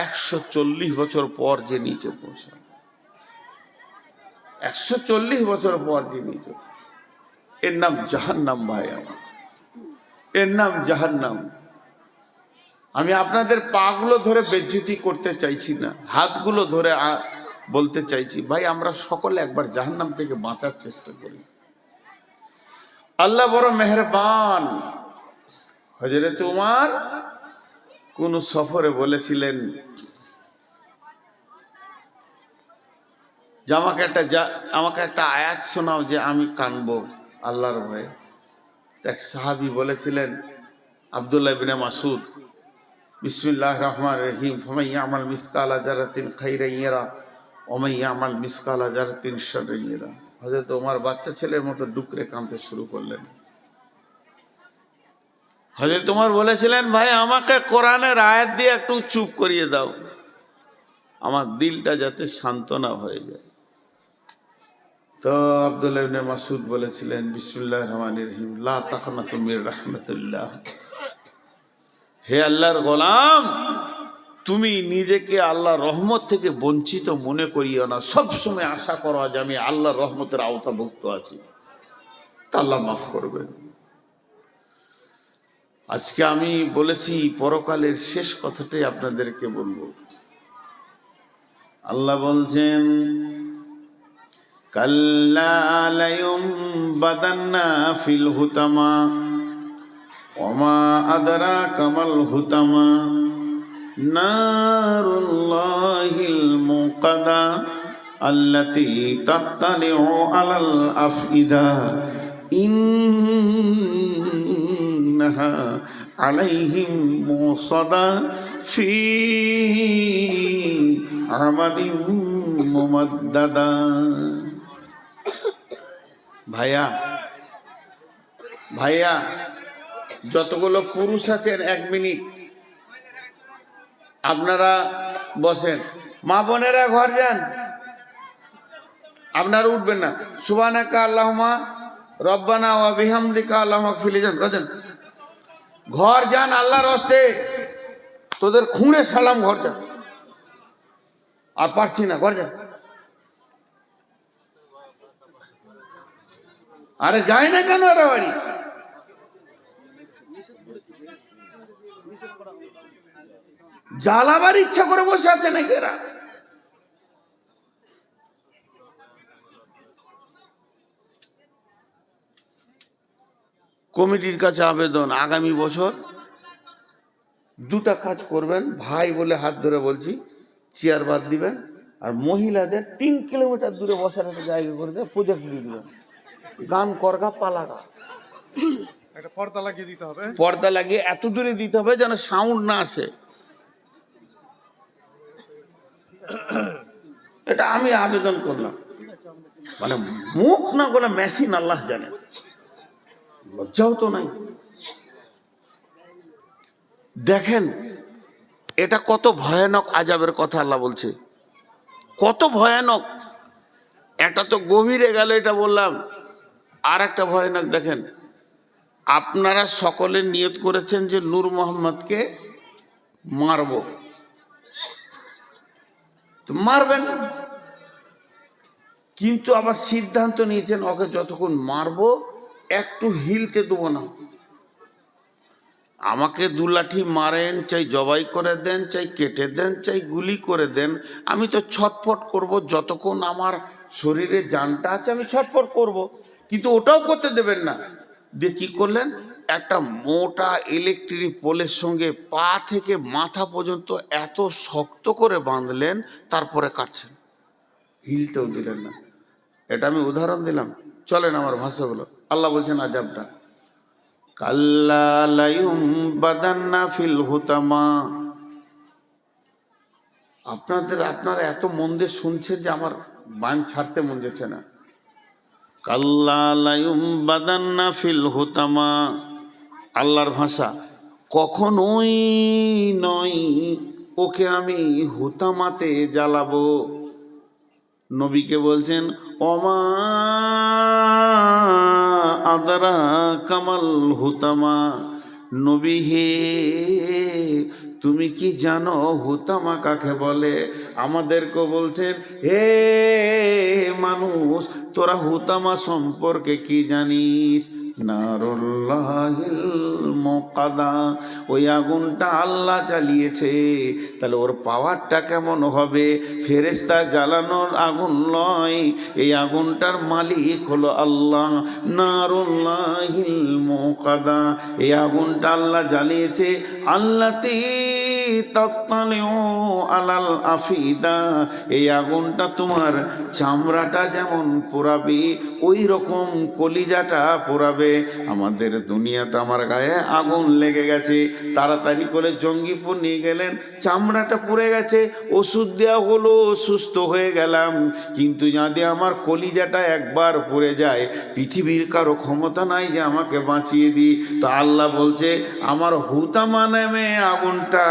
140 বছর পর যে নিচে পৌঁছাবে, 140 বছর পর যে নিচে, এর নাম জাহান্নাম। ভাই আমার, এর নাম জাহান্নাম। আমি আপনাদের পাগুলো ধরে বেজ্জতি করতে চাইছি না, হাতগুলো ধরে বলতে চাইছি, ভাই আমরা সকলে একবার জাহান্নাম থেকে বাঁচার চেষ্টা করি। আল্লাহ বড় মেহেরবান। হযরত উমর কোন সফরে বলেছিলেন যে আমাকে একটা আয়াত শোনাও যে আমি কানবো আল্লাহর ভয়ে। এক সাহাবী বলেছিলেন আব্দুল্লাহ ইবনে মাসউদ, বিসমিল্লাহির রহমানির রহিম, ফামান ইয়ামাল মিসকালা যারাতিন খাইরান ইয়ারা ওয়া মান ইয়ামাল মিসকালা যারাতিন শাররান ইয়ারা। হযরত ওমর বাচ্চা ছেলের মতো ডুকরে কাঁদতে শুরু করলেন। হযরত ওমর বলেছিলেন, ভাই আমাকে কোরআনের আয়াত দিয়ে একটু চুপ করিয়ে দাও, আমার দিলটা যাতে সান্ত্বনা হয়ে যায়। তো আব্দুল্লাহ ইবনে মাসউদ বলেছিলেন, বিসমিল্লাহির রহমানির রহিম, লা তাকনাতু মির রাহমাতিল্লাহ। হে আল্লাহর গোলাম, তুমি নিজেকে আল্লাহর রহমত থেকে বঞ্চিত মনে করিও না, সবসময় আশা করো যে আমি আল্লাহর রহমতের আওতাভুক্ত আছি, তা আল্লাহ মাফ করবেন। আজকে আমি বলেছি পরকালের শেষ কথাটাই আপনাদেরকে বলবো। আল্লাহ বলছেন, কাল্লা লায়ুমবাদান্না ফিল হুতামা ওয়া মা আদরাকা মাল হুতামা নারুল্লাহিল মুকাদা আল্লাতী তাত্তালিউ আলাল আফইদা ইন্নাহা আলাইহিম মুসাদা ফি আমাদিন মুমাদ্দাদা। ভাইয়া যতগুলো পুরুষ আছেন, 1 মিনিট আপনারা বসেন। মা বোনেরা ঘর যান, আপনারা উঠবেন না। সুবহানাকা আল্লাহুম্মা রব্বানা ওয়া বিহামদিকা আল্লাহুম্মা গফিরলি, যান ঘর যান, আল্লাহর হস্তে তোদের খুঁড়ে সালাম, ঘর যান। আর পারছি না, ঘর যান। আরে যায় না কেন এরা বাড়ি? জ্বালাবার ইচ্ছা করে বসে আছে নাকি এরা? কমিটির কাছে আবেদন, আগামী বছর 2টা কাজ করবেন, ভাই বলে হাত ধরে বলছি, চেয়ার বাদ দিবেন, আর মহিলাদের 3 কিলোমিটার দূরে বসার একটা জায়গা করে দিয়ে প্রজেক্ট দিয়ে দিবেন, গান করগা পালাগা, একটা পর্দা লাগিয়ে দিতে হবে। পর্দা লাগিয়ে এত দূরে দিতে হবে যেন সাউন্ড না আসে। এটা আমি আবেদন করলাম, মানে মুখ না করে মেশিন, আল্লাহ জানে, লজ্জাও তো নাই। দেখেন এটা কত ভয়ানক আযাবের কথা আল্লাহ বলছে, কত ভয়ানক। একটা তো গভীরে গেল, এটা বললাম। আর একটা ভয়ানক দেখেন, আপনারা সকলে নিয়ত করেছেন যে নূর মোহাম্মদকে মারব, তো মারবেন, কিন্তু আবার সিদ্ধান্ত নিয়েছেন ওকে যতক্ষণ মারবো একটু হিলতে দেবো না। আমাকে 2 লাঠি মারেন, চাই জবাই করে দেন, চাই কেটে দেন, চাই গুলি করে দেন, আমি তো ছটফট করব, যতক্ষণ আমার শরীরে জানটা আছে আমি ছটফট করব, কিন্তু ওটাও করতে দেবেন না। দিয়ে কী করলেন, একটা মোটা ইলেকট্রিক পোলের সঙ্গে পা থেকে মাথা পর্যন্ত এত শক্ত করে বাঁধলেন, তারপরে কাটছেন, হিলতেও দিলেন না। এটা আমি উদাহরণ দিলাম, চলেন আমার ভাষাগুলো। আল্লাহ বলছেন আযাবটা, কাল্লা লায়ুমবাদান্না ফিল হুতামা। আপনারা এত মন দিয়ে শুনছেন যে আমার বান ছাড়তে মন যাচ্ছে না। কাল্লা লায়ুমবাদান্না ফিল হুতামা, আল্লাহর ভাষা, কখনোই নয় ওকে আমি হুতামাতে জ্বালাবো। নবীকে বলছেন, ওমা আদরাকা মাল হুতামা, নবী হে তুমি কি জানো হুতামা কাকে বলে? আমাদেরকে বলছেন, হে মানুষ তোরা হুতামা সম্পর্কে কি জানিস? নারুল্লাহিল মুকাদা, ওই আগুনটা আল্লাহ জ্বালিয়েছে, তাহলে ওর পাওয়ারটা কেমন হবে? ফেরেশতা জ্বালানোর আগুন নয়, এই আগুনটার মালিক হলো আল্লাহ। নারুল্লাহিল মুকাদা, এই আগুনটা আল্লাহ জ্বালিয়েছে, আল্লাতী তাত্তালিউ আলাল আফিদা, এই আগুনটা তোমার চামড়াটা যেমন পোড়াবে ওই রকম কলিজাটা পোড়াবে। আমাদের দুনিয়াতে আমার গায়ে আগুন লেগে গেছে, তাড়াতাড়ি করে জঙ্গিপুর নিয়ে গেলেন, চামড়াটা পুড়ে গেছে, ওষুধ দেওয়া হলো, সুস্থ হয়ে গেলাম। কিন্তু যদি আমার কলিজাটা একবার পুড়ে যায়, পৃথিবীর কারো ক্ষমতা নাই যে আমাকে বাঁচিয়ে দিই। তো আল্লাহ বলছে আমার হুতামা নামে আগুনটা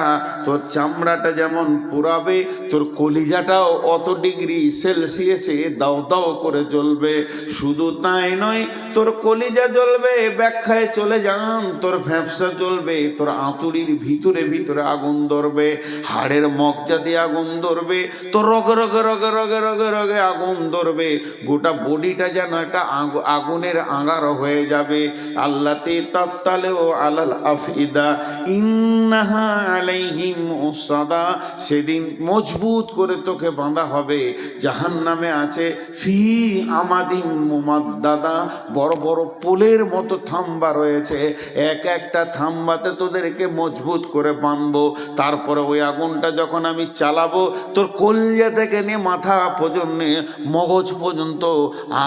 তোর চামড়াটা যেমন পুড়াবে, তোর কলিজাটাও অত ডিগ্রি সেলসিয়াসে দাও দাও করে জ্বলবে। শুধু তাই নয়, তোর কলিজা জ্বলবে, ব্যাখ্যায় চলে যান, তোর ফ্যাপসা জ্বলবে, তোর আঁতুড়ির ভিতরে ভিতরে আগুন ধরবে, হাড়ের মগজা দিয়ে আগুন ধরবে, তোর রগে রগে রগে রগে রগে রগে আগুন ধরবে, গোটা বডিটা যেন একটা আগুনের আঙার হয়ে যাবে। আল্লাতে তাত্তালেও আলাল আফিদা ইন্নাহা আলাইহিম মুসাদা, সেদিন মজবুত করে তোকে বাঁধা হবে। জাহান্নামে আছে ফি আমাদিম মুমাদ্দাদা, বড় বড় পোলের মতো থাম্বা রয়েছে, এক একটা থাম্বাতে তোদেরকে মজবুত করে বাঁধবো। তারপরে ওই আগুনটা যখন আমি চালাবো, তোর কলিজা থেকে নিয়ে মাথা পর্যন্ত মগজ পর্যন্ত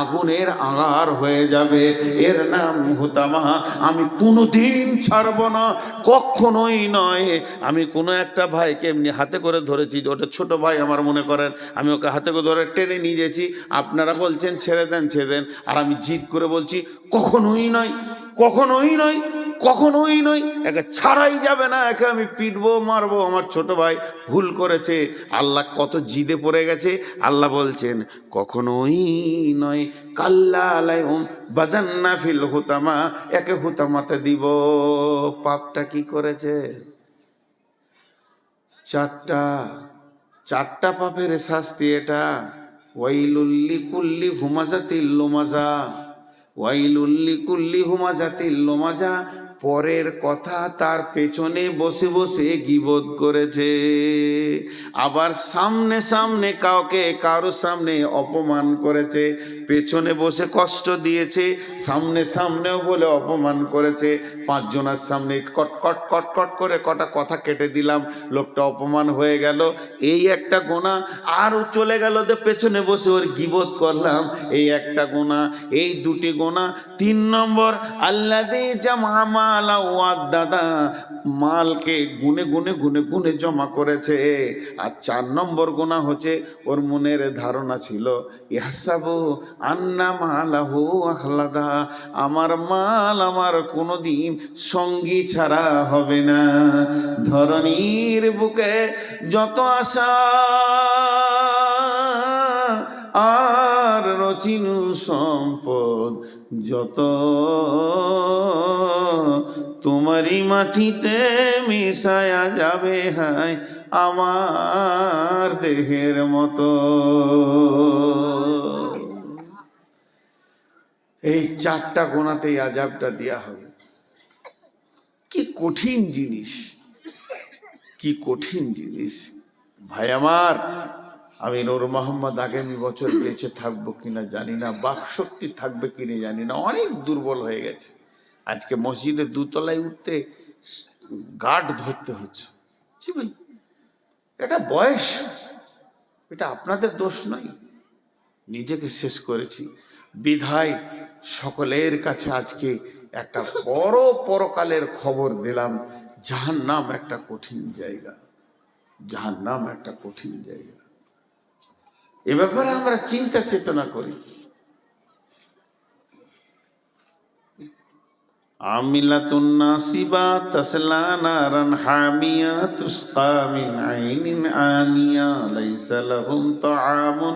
আগুনের আঙার হয়ে যাবে। এর নাম হুতামা। আমি কোনোদিন ছাড়ব না, কখনোই নয়। আমি কোনো একটা ভাইকে এমনি হাতে করে ধরেছি, ওটা ছোট ভাই আমার, মনে করেন আমি ওকে হাতে করে ধরে টেনে নিয়ে যেছি, আপনারা বলছেন ছেড়ে দেন ছেড়ে দেন, আর আমি জিদ করে বলছি কখনোই নয়, কখনোই নয়, কখনোই নয়, একে ছাড়াই যাবে না, একে আমি পিটবো মারবো। আমার ছোট ভাই ভুল করেছে, আল্লাহ কত জিদে পড়ে গেছে। আল্লাহ বলছেন কখনোই নয়, কাল্লা আলাইহুম বাদান্না ফিল হুতামা, একে হুতামাতে দিব। পাপটা কি করেছে? চারটা পাপের শাস্তি এটা। ওয়াইলুল্লি কুল্লি হুমাজাতিল লুমাজা, ওয়াইলুল্লি কুল্লি হুমাজাতিল লুমাজা, পরের কথা তার পেছনে বসে বসে গীবত করেছে, আবার সামনে সামনে কারো সামনে অপমান করেছে, পেছনে বসে কষ্ট দিয়েছে, সামনে সামনেও বলে অপমান করেছে। পাঁচজনের সামনে কটকট কটকট করে কটা কথা কেটে দিলাম, লোকটা অপমান হয়ে গেল, এই একটা গোনা। আর চলে গেল যে পেছনে বসে ওর গীবত করলাম, এই একটা গোনা। এই দুটি গোনা। 3 নম্বর আল্লাযী জামা মালা ওয়াদাদা, মালকে গুনে গুনে গুনে গুনে জমা করেছে। আর 4 নম্বর গোনা হচ্ছে ওর মনের ধারণা ছিল ইহসাবু আন্না মালাহু আখলাদা, আমার মাল আমার কোনোদিন সঙ্গী ছাড়া হবে না। ধরণীর বুকে যত আশা আর রচিনু সম্পদ যত, তোমারই মাটিতে মিশায়া যাবে হায় আমার দেহের মতো। এই 4টা গোনাতেই আযাবটা দেয়া হবে। কি কঠিন জিনিস, কি কঠিন জিনিস ভাই আমার। আমি নূর মোহাম্মদ আগামী বছর বেঁচে থাকবো কিনা জানি না, বাকশক্তি থাকবে কিনা জানি না, অনেক দুর্বল হয়ে গেছে। আজকে মসজিদের 2 তলায় উঠতে গার্ড ধরতে হচ্ছে। জি ভাই, এটা বয়স, এটা আপনাদের দোষ নয়, নিজেকে শেষ করেছি বিধায় সকলের কাছে আজকে একটা বড় পরকালের খবর দিলাম। জাহান্নাম একটা কঠিন জায়গা, জাহান্নাম একটা কঠিন জায়গা। এ ব্যাপারে আমরা চিন্তা চেতনা করি। আমিলাতুন নাসিবা তাসলা নারান হামিয়া তুসকা মিন আইনিন আনিয়া লাইসা লাহুম তাআমুন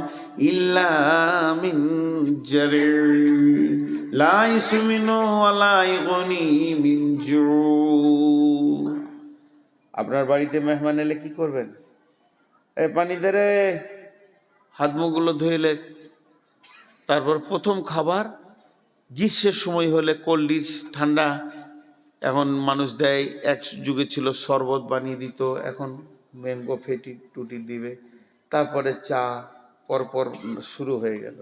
ইল্লা মিন জারি লা ইসমিনু ওয়া লা ইগুনি মিন জু। আপনার বাড়িতে মেহমান এলে কি করবেন? এই পানি দে রে, হাত মুখগুলো ধুইলে, তারপর প্রথম খাবার। গ্রীষ্মের সময় হলে কোল্ড ড্রিঙ্কস ঠান্ডা, এখন মানুষ দেয়, এক যুগে ছিল শরবত বানিয়ে দিত, এখন ম্যাঙ্গো ফেটি টুটি দিবে, তারপরে চা, পরপর শুরু হয়ে গেল,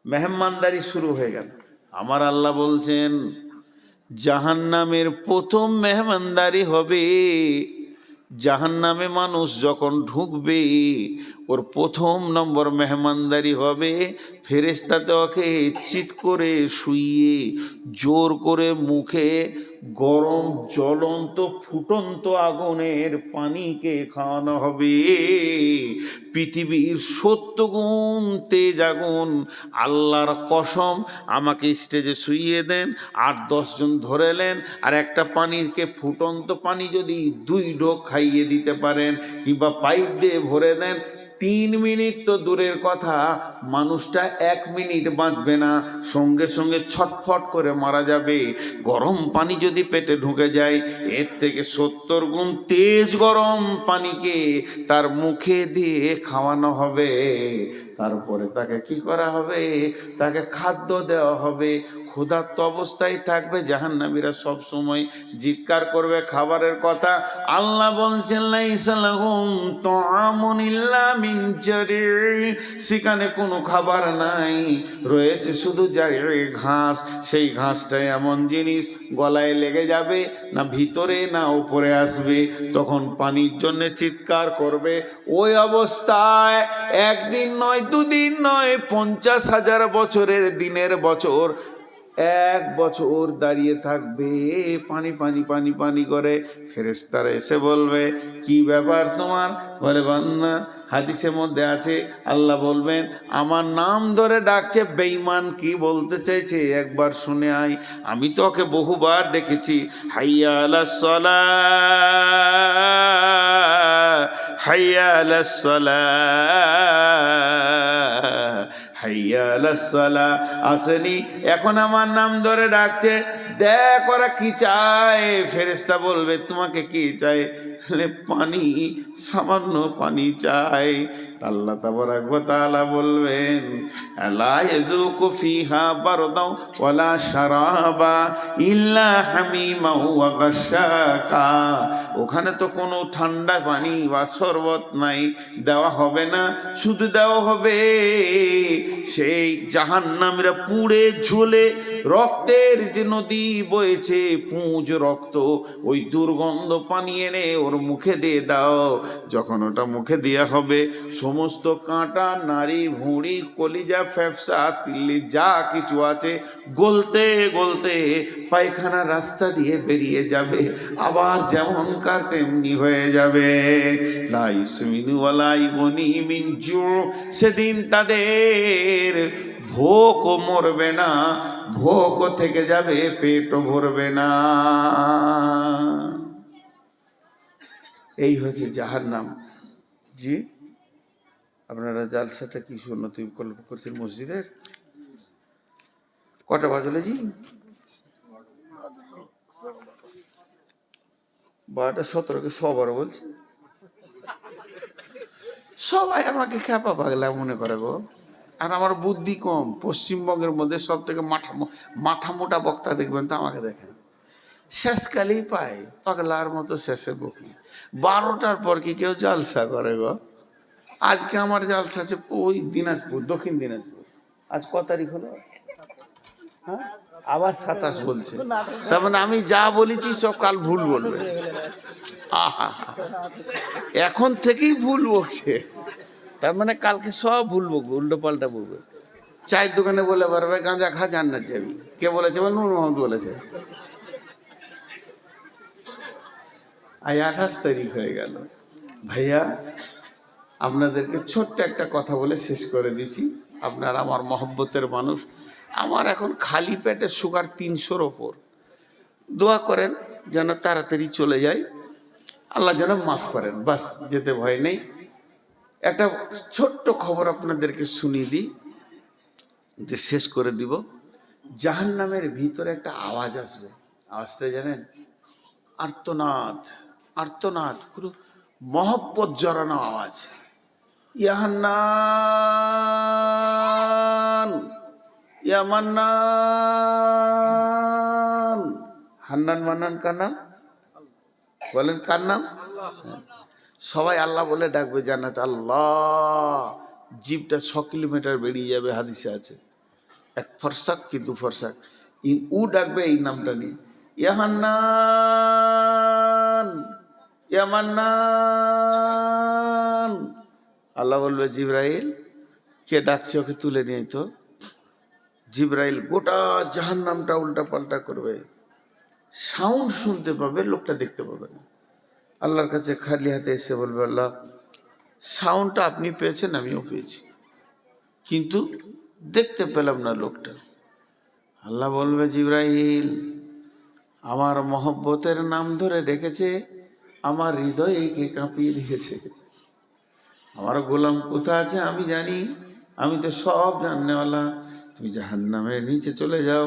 মেহমানদারি শুরু হয়ে গেল। আমার আল্লাহ বলছেন জাহান্নামের প্রথম মেহমানদারি হবে জাহান্নামে মানুষ যখন ঢুকবে ওর প্রথম নম্বর মেহমানদারি হবে, ফেরেশতাতে ওকে চিৎ করে শুইয়ে জোর করে মুখে গরম জ্বলন্ত ফুটন্ত আগুনের পানিকে খাওয়ানো হবে। পৃথিবীর 70 গুণ তেজ আগুন। আল্লাহর কসম, আমাকে স্টেজে শুইয়ে দেন, 8-10 জন ধরেলেন, আর একটা পানিকে ফুটন্ত পানি যদি 2 ঢোক খাইয়ে দিতে পারেন কিংবা পাইপ দিয়ে ভরে দেন, 3 মিনিট তো দূরের কথা, মানুষটা 1 মিনিট বাঁচবে না, সঙ্গে সঙ্গে ছটফট করে মারা যাবে। গরম পানি যদি পেটে ঢুকে যায়, এর থেকে 70 গুণ তেজ গরম পানিকে তার মুখে দিয়ে খাওয়ানো হবে। তারপরে তাকে কি করা হবে? তাকে খাদ্য দেওয়া হবে। ক্ষুধার্ত অবস্থায় থাকবে। জাহান্নামীরা সব সময় জিৎকার করবে খাবারের কথা। আল্লাহ বলছেন লাইসা লাহুম তাআমুন ইল্লা মিন জারি', সেখানে কোনো খাবার নাই, রয়েছে শুধু জারি ঘাস। সেই ঘাসটাই এমন জিনিস, গলায় লেগে যাবে, না ভিতরে না উপরে আসবে, তখন পানির জন্য চিৎকার করবে। ওই অবস্থায় একদিন নয়, 2 দিন নয়, 50,000 বছরের দিনের বছর, 1 বছর দাঁড়িয়ে থাকবে পানি পানি পানি পানি করে। ফেরেশতারা এসে বলবে, কি ব্যাপার তোমার? বলে, বান্দা, হাদিসের মধ্যে আছে, আল্লাহ বলবেন আমার নাম ধরে ডাকছে, বেঈমান কি বলতে চাইছে একবার শুনে আয়। আমি তো ওকে বহুবার ডেকেছি, হাইয়া আলাস সালাহ, হাইয়া আলাস সালাহ, হাইয়া আলাস সালাহ। আসেনি, এখন আমার নাম ধরে ডাকছে, দেখ ওরা কি চায়। ফেরেশতা বলবে, তোমাকে কি চাই? পানি, সামান্য পানি চাই। আল্লাহ তাবারাক ওয়া তাআলা বলবেন, লা ইয়াযুকু ফিহা বারদাও ওয়ালা শারাবা ইল্লা হামিমা ওয়া গাশশাকা। ওখানে তো কোনো ঠান্ডা পানি বা শরবত নাই, দেওয়া হবে না। শুধু দেওয়া হবে সেই জাহান্নামীরা পুড়ে ঝুলে রক্তের যে নদী বয়েছে, পুঁজ রক্ত, ওই দুর্গন্ধ পানি এনে ওর মুখে দিয়ে দাও। যখন ওটা মুখে দেওয়া হবে, সমস্ত কাঁটা, নাড়ি, ভুঁড়ি, কলিজা, ফ্যাফসা, তিল্লি যা কিছু আছে গলতে গলতে পায়খানা রাস্তা দিয়ে বেরিয়ে যাবে, আবার যেমনকার তেমনি হয়ে যাবে। লা ইউসমিনু ওয়ালা ইগুনি মিন জু', সেদিন তাদের ভোকও মরবে না, ভোকও থেকে যাবে, পেটও ভরবে না। এই হচ্ছে জাহান্নাম। জি, আপনারা জালসাটা কি সুন্নতি বিকল্প করছেন মসজিদের? কটা বাজলে জি? 12:17 সবার বলছে। সবাই আমাকে খ্যাপা পাগলা মনে করে গো। আর আমার বুদ্ধি কম। পশ্চিমবঙ্গের মধ্যে সব থেকে মাথা মোটা বক্তা দেখবেন তো আমাকে দেখেন, শেষকালেই পায় পাগলার মতো শেষে বকি। 12টার পর কি কেউ জালসা করে গো? আজকে আমার জালসা আছে ওই দিনাজপুর, দক্ষিণ দিনাজপুর। আজ ক তারিখ হলো? হ্যাঁ, আবার 27 বলছে। তার মানে আমি যা বলেছি সব কাল ভুল বলবে। আহা, এখন থেকেই ভুল বকছে, তার মানে কালকে সব ভুল বকবে, উল্টো পাল্টা বলবে। চায়ের দোকানে বলে পারবে গাঁজা খা জান্নাত যাবি। কে বলেছে? নূর মোহাম্মদ বলেছে। আজ 28 তারিখ হয়ে গেল। ভাইয়া, আপনাদেরকে ছোট্ট একটা কথা বলে শেষ করে দিছি। আপনারা আমার মহব্বতের মানুষ। আমার এখন খালি পেটে সুগার 300-র ওপর। দোয়া করেন যেন তাড়াতাড়ি চলে যায়, আল্লাহ যেন মাফ করেন, বাস, যেতে ভয় নেই। একটা ছোট্ট খবর আপনাদেরকে শুনিয়ে দিই, যে শেষ করে দিব। জাহান্নামের ভিতরে একটা আওয়াজ আসবে। আওয়াজটা জানেন? আর্তনাদ, আর্তনাদ, পুরো মহব্বত জড়ানো আওয়াজ। ইয়াহান্নান, ইয়া মান্নান। হান্নান মান্নান কার নাম? বলেন কার নাম? সবাই আল্লাহ বলে ডাকবে জান্নাতে, আল্লাহ। জিভটা 6 কিলোমিটার বেরিয়ে যাবে, হাদিসে আছে। 1 ফরসাক কি 2 ফরসাক, উ ডাকবে এই নামটা নিয়ে, ইয়া হান্নান, ইয়া মান্নান। আল্লাহ বলবে জিবরাইল, কে ডাকছে, ওকে তুলে নিয়ে তো। জিবরাইল গোটা জাহান্নামটা উল্টা পাল্টা করবে, সাউন্ড শুনতে পাবে, লোকটা দেখতে পাবে না। আল্লাহর কাছে খালি হাতে এসে বলবে, আল্লাহ সাউন্ডটা আপনি পেয়েছেন, আমিও পেয়েছি, কিন্তু দেখতে পেলাম না লোকটা। আল্লাহ বলবে, জিবরাইল আমার মহব্বতের নাম ধরে ডেকেছে, আমার হৃদয়কে কাঁপিয়ে দিয়েছে। আমার গোলাম কোথায় আছে আমি জানি, আমি তো সব জাননেওয়ালা। তুমি জাহান্নামের নিচে চলে যাও,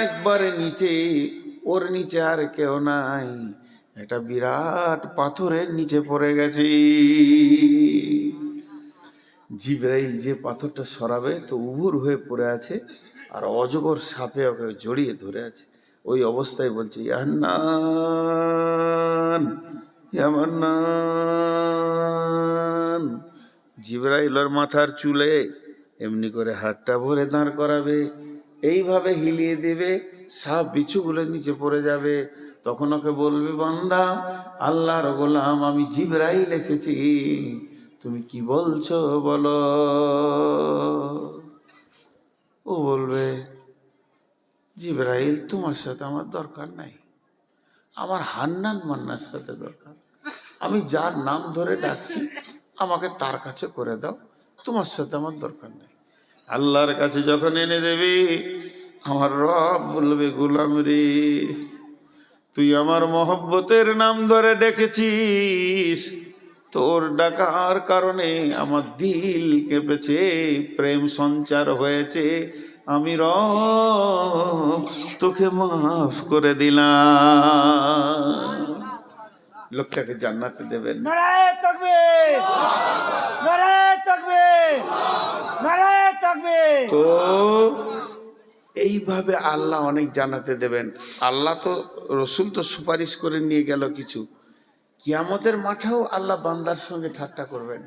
একবারে নিচে, ওর নিচে আর কেউ নাই, একটা বিরাট পাথরের নিচে পড়ে গেছে। জিবরাইল যে পাথরটা সরাবে তো উবুর হয়ে পড়ে আছে, আর অজগর সাপে ওকে জড়িয়ে ধরে আছে। ওই অবস্থায় বলছে, ইয়া হান্নান, ইয়া মান্নান। জিবরাইলের মাথার চুলে এমনি করে হাতটা ভরে দাঁড় করাবে, এইভাবে হিলিয়ে দেবে, সাপ বিছুগুলো নিচে পড়ে যাবে। তখন ওকে বলবে, বান্দা, আল্লাহর গোলাম আমি জিবরাইল এসেছি, তুমি কি বলছো বলো। ও বলবে, জিবরাইল তোমার সাথে আমার দরকার নাই, আমার হান্নান মান্নার সাথে দরকার। আমি যার নাম ধরে ডাকছি আমাকে তার কাছে করে দাও, তোমার সাথে আমার দরকার নেই। আল্লাহর কাছে যখন এনে দেবে, আমার রব বলবে, গোলাম রে, তুই আমার মহব্বতের নাম ধরে ডেকেছিস, তোর ডাকার কারণে আমার দিল কেঁপেছে, প্রেম সঞ্চার হয়েছে, আমি রব তোকে মাফ করে দিলাম। লোকটাকে জান্নাতে দেবেন। নারায়ে তাকবীর, নারায়ে তাকবীর, নারায়ে তাকবীর। তো এইভাবে আল্লাহ অনেক জান্নাতে দেবেন। আল্লাহ তো, রসুল তো সুপারিশ করে নিয়ে গেল কিছু, কিয়ামতের মাঠেও আল্লাহ বান্দার সঙ্গে ঠাট্টা করবেন।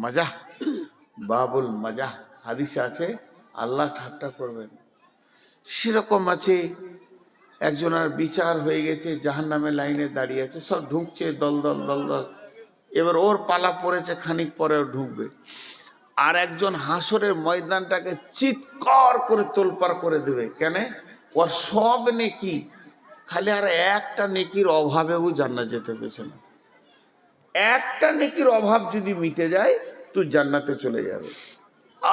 মজা, বাবুল মজা, হাদিসে আছে আল্লাহ ঠাট্টা করবেন। সেরকম আছে, একজনের বিচার হয়ে গেছে, জাহান্নামের লাইনে দাঁড়িয়ে আছে, সব ঢুকছে দল দল দল দল, এবার ওর পালা পড়েছে, খানিক পরে ঢুকবে। আর একজন হাসরের ময়দানটাকে চিৎকার করে তোলপাড় করে দেবে, কেন, ওর সব নেকি, খালি আর একটা নেকির অভাবেও জান্নাত যেতে পেরেছে না। একটা নেকির অভাব যদি মিটে যায় তুই জান্নাতে চলে যাবে।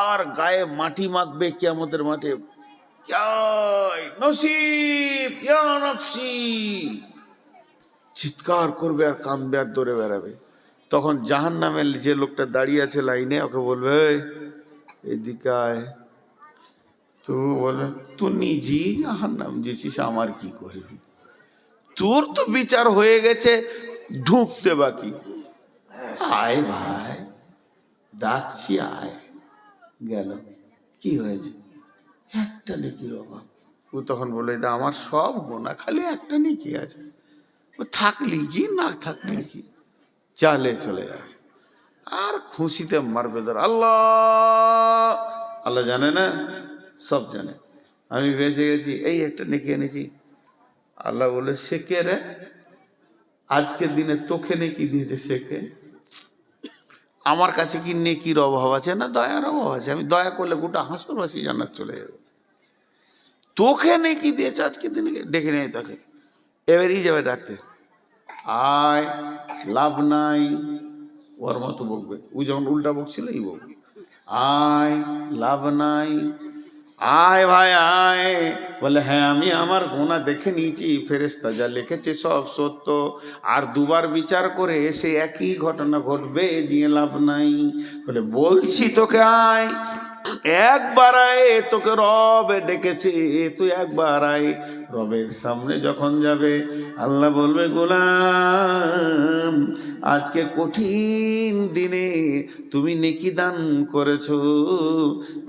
আর গায়ে মাটি মাখবে কিয়ামতের মাঠে, নসিব ইয়া নফসি, চিৎকার করবে আর কাঁদবে আর দৌড়ে বেড়াবে। তখন জাহান্নামের যে লোকটা দাঁড়িয়ে আছে লাইনে, ওকে বলবে, এদিকে আয়। তো বলবে, তুই নিজেই জাহান্নাম যেছিস, আমার কি করবি, তোর তো বিচার হয়ে গেছে, ঢুকতে বাকি। আয় ভাই, ডাকছি আয়। গেল, কি হয়েছে, একটা নেকির অভাব। ও তখন বলে, আমার সব গোনা, খালি একটা নেকি আছে, ও থাকলি কি না থাকলি কি, চালে চলে যা। আর খুশিতে মারবে ধর। আল্লাহ, আল্লাহ জানে না, সব জানে, আমি বেঁচে গেছি, এই একটা নেকি এনেছি। আল্লাহ বলে, সে কে রে, আজকের দিনে তোকে নেকি দিয়েছে, সে কে? আমার কাছে কি নেকির অভাব আছে না দয়ার অভাব আছে? আমি দয়া করলে গোটা হাসরবাসী জান্নাত চলে যাবে। তোকে নেকি দিয়েছে আজকের দিনে, ডেকে নেয় তাকে, এবারই যাবে ডাকতে, আয়, লাভ নাই। ওর মতো বকবে, ও যখন উল্টা বকছিল এই বকবে, আয়, লাভ নাই, আয় ভাই আয়। বলে, হ্যাঁ আমি আমার গোনা দেখে নিয়েছি, ফেরেশতা যা লিখেছে সব সত্য, আর দুবার বিচার করে এসে একই ঘটনা ঘটবে, যে লাভ নাই। বলে, বলছি তোকে আয়, একবার আয়, তোকে রব ডেকেছে, তুই একবার আয়। রবের সামনে যখন যাবে, আল্লাহ বলবে, গোলাম আজকে কঠিন দিনে তুমি নেকি দান করেছো,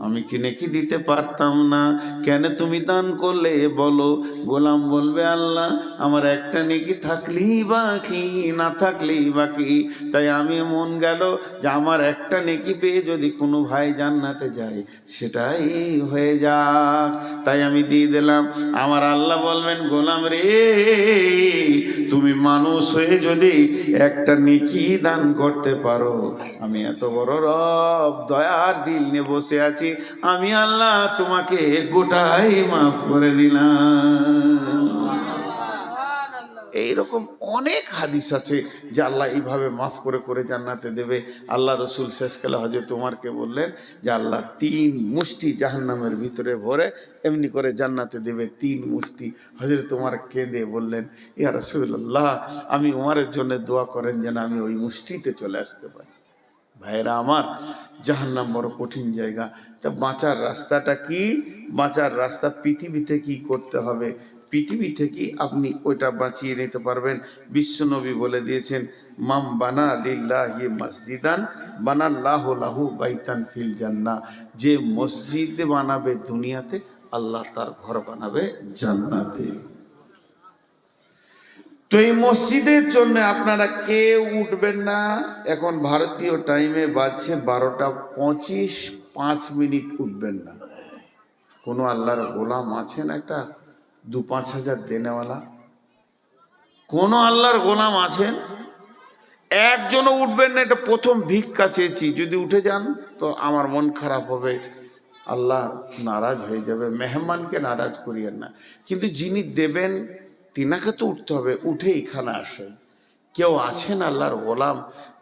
আমি কি নেকি দিতে পারতাম না, কেন তুমি দান করলে বলো। গোলাম বলবে, আল্লাহ আমার একটা নেকি থাকলেই বাকি, না থাকলেই বাকি, তাই আমি মন গেল যে আমার একটা নেকি পেয়ে যদি কোনো ভাই জান্নাতে যায়, সেটাই হয়ে যাক। তাই আমি দিয়ে দিলাম। আমার আল্লাহ বলবেন, গোলাম রে, তুমি মানুষ হয়ে যদি একটা নেকি দান করতে পারো, আমি এত বড় রব দয়ার দিল নিয়ে বসে আছি, আমি আল্লাহ তোমাকে গোটাই মাফ করে দিলাম। এইরকম অনেক হাদিস আছে যে আল্লাহ এইভাবে মাফ করে করে জান্নাতে দেবে। আল্লাহ রসুল শেষকালে হযরত ওমরকে বললেন যে আল্লাহ 3 মুষ্টি জাহান্নামের ভিতরে ভরে এমনি করে জান্নাতে দেবে, 3 মুষ্টি। হযরত ওমর কেঁদে বললেন, ইয়া রাসূলুল্লাহ, আমি ওমরের জন্য দোয়া করেন যেন আমি ওই মুষ্টিতে চলে আসতে পারি। ভাইরা আমার, জাহান্নাম বড় কঠিন জায়গা। তা বাঁচার রাস্তাটা কি? বাঁচার রাস্তা পৃথিবীতে কি করতে হবে? পৃথিবী থেকে আপনি ওইটা বাঁচিয়ে নিতে পারবেন। বিশ্বনবী বলে দিয়েছেন, মাম বানা লিল্লাহি মসজিদান বানাল্লাহু লাহু বাইতান ফিল জান্নাহ। যে মসজিদ বানাবে দুনিয়াতে, আল্লাহ তার ঘর বানাবে জান্নাতে। তো এই মসজিদের জন্য আপনারা কেউ উঠবেন না। এখন ভারতীয় টাইমে বাজছে 12:25, 5 মিনিট উঠবেন না। কোনো আল্লাহর গোলাম আছেন একটা 2-5 হাজার দেনেওয়ালা? কোনো আল্লাহর গোলাম আছেন? একজনও উঠবেন না। এটা প্রথম ভিক্ষা চেয়েছি, যদি উঠে যান তো আমার মন খারাপ হবে, আল্লাহ নারাজ হয়ে যাবে। মেহমানকে নারাজ করিয়েন না, কিন্তু যিনি দেবেন তিনাকে তো উঠতে হবে। উঠে এখানে আসেন। কেউ আছেন আল্লাহর গোলাম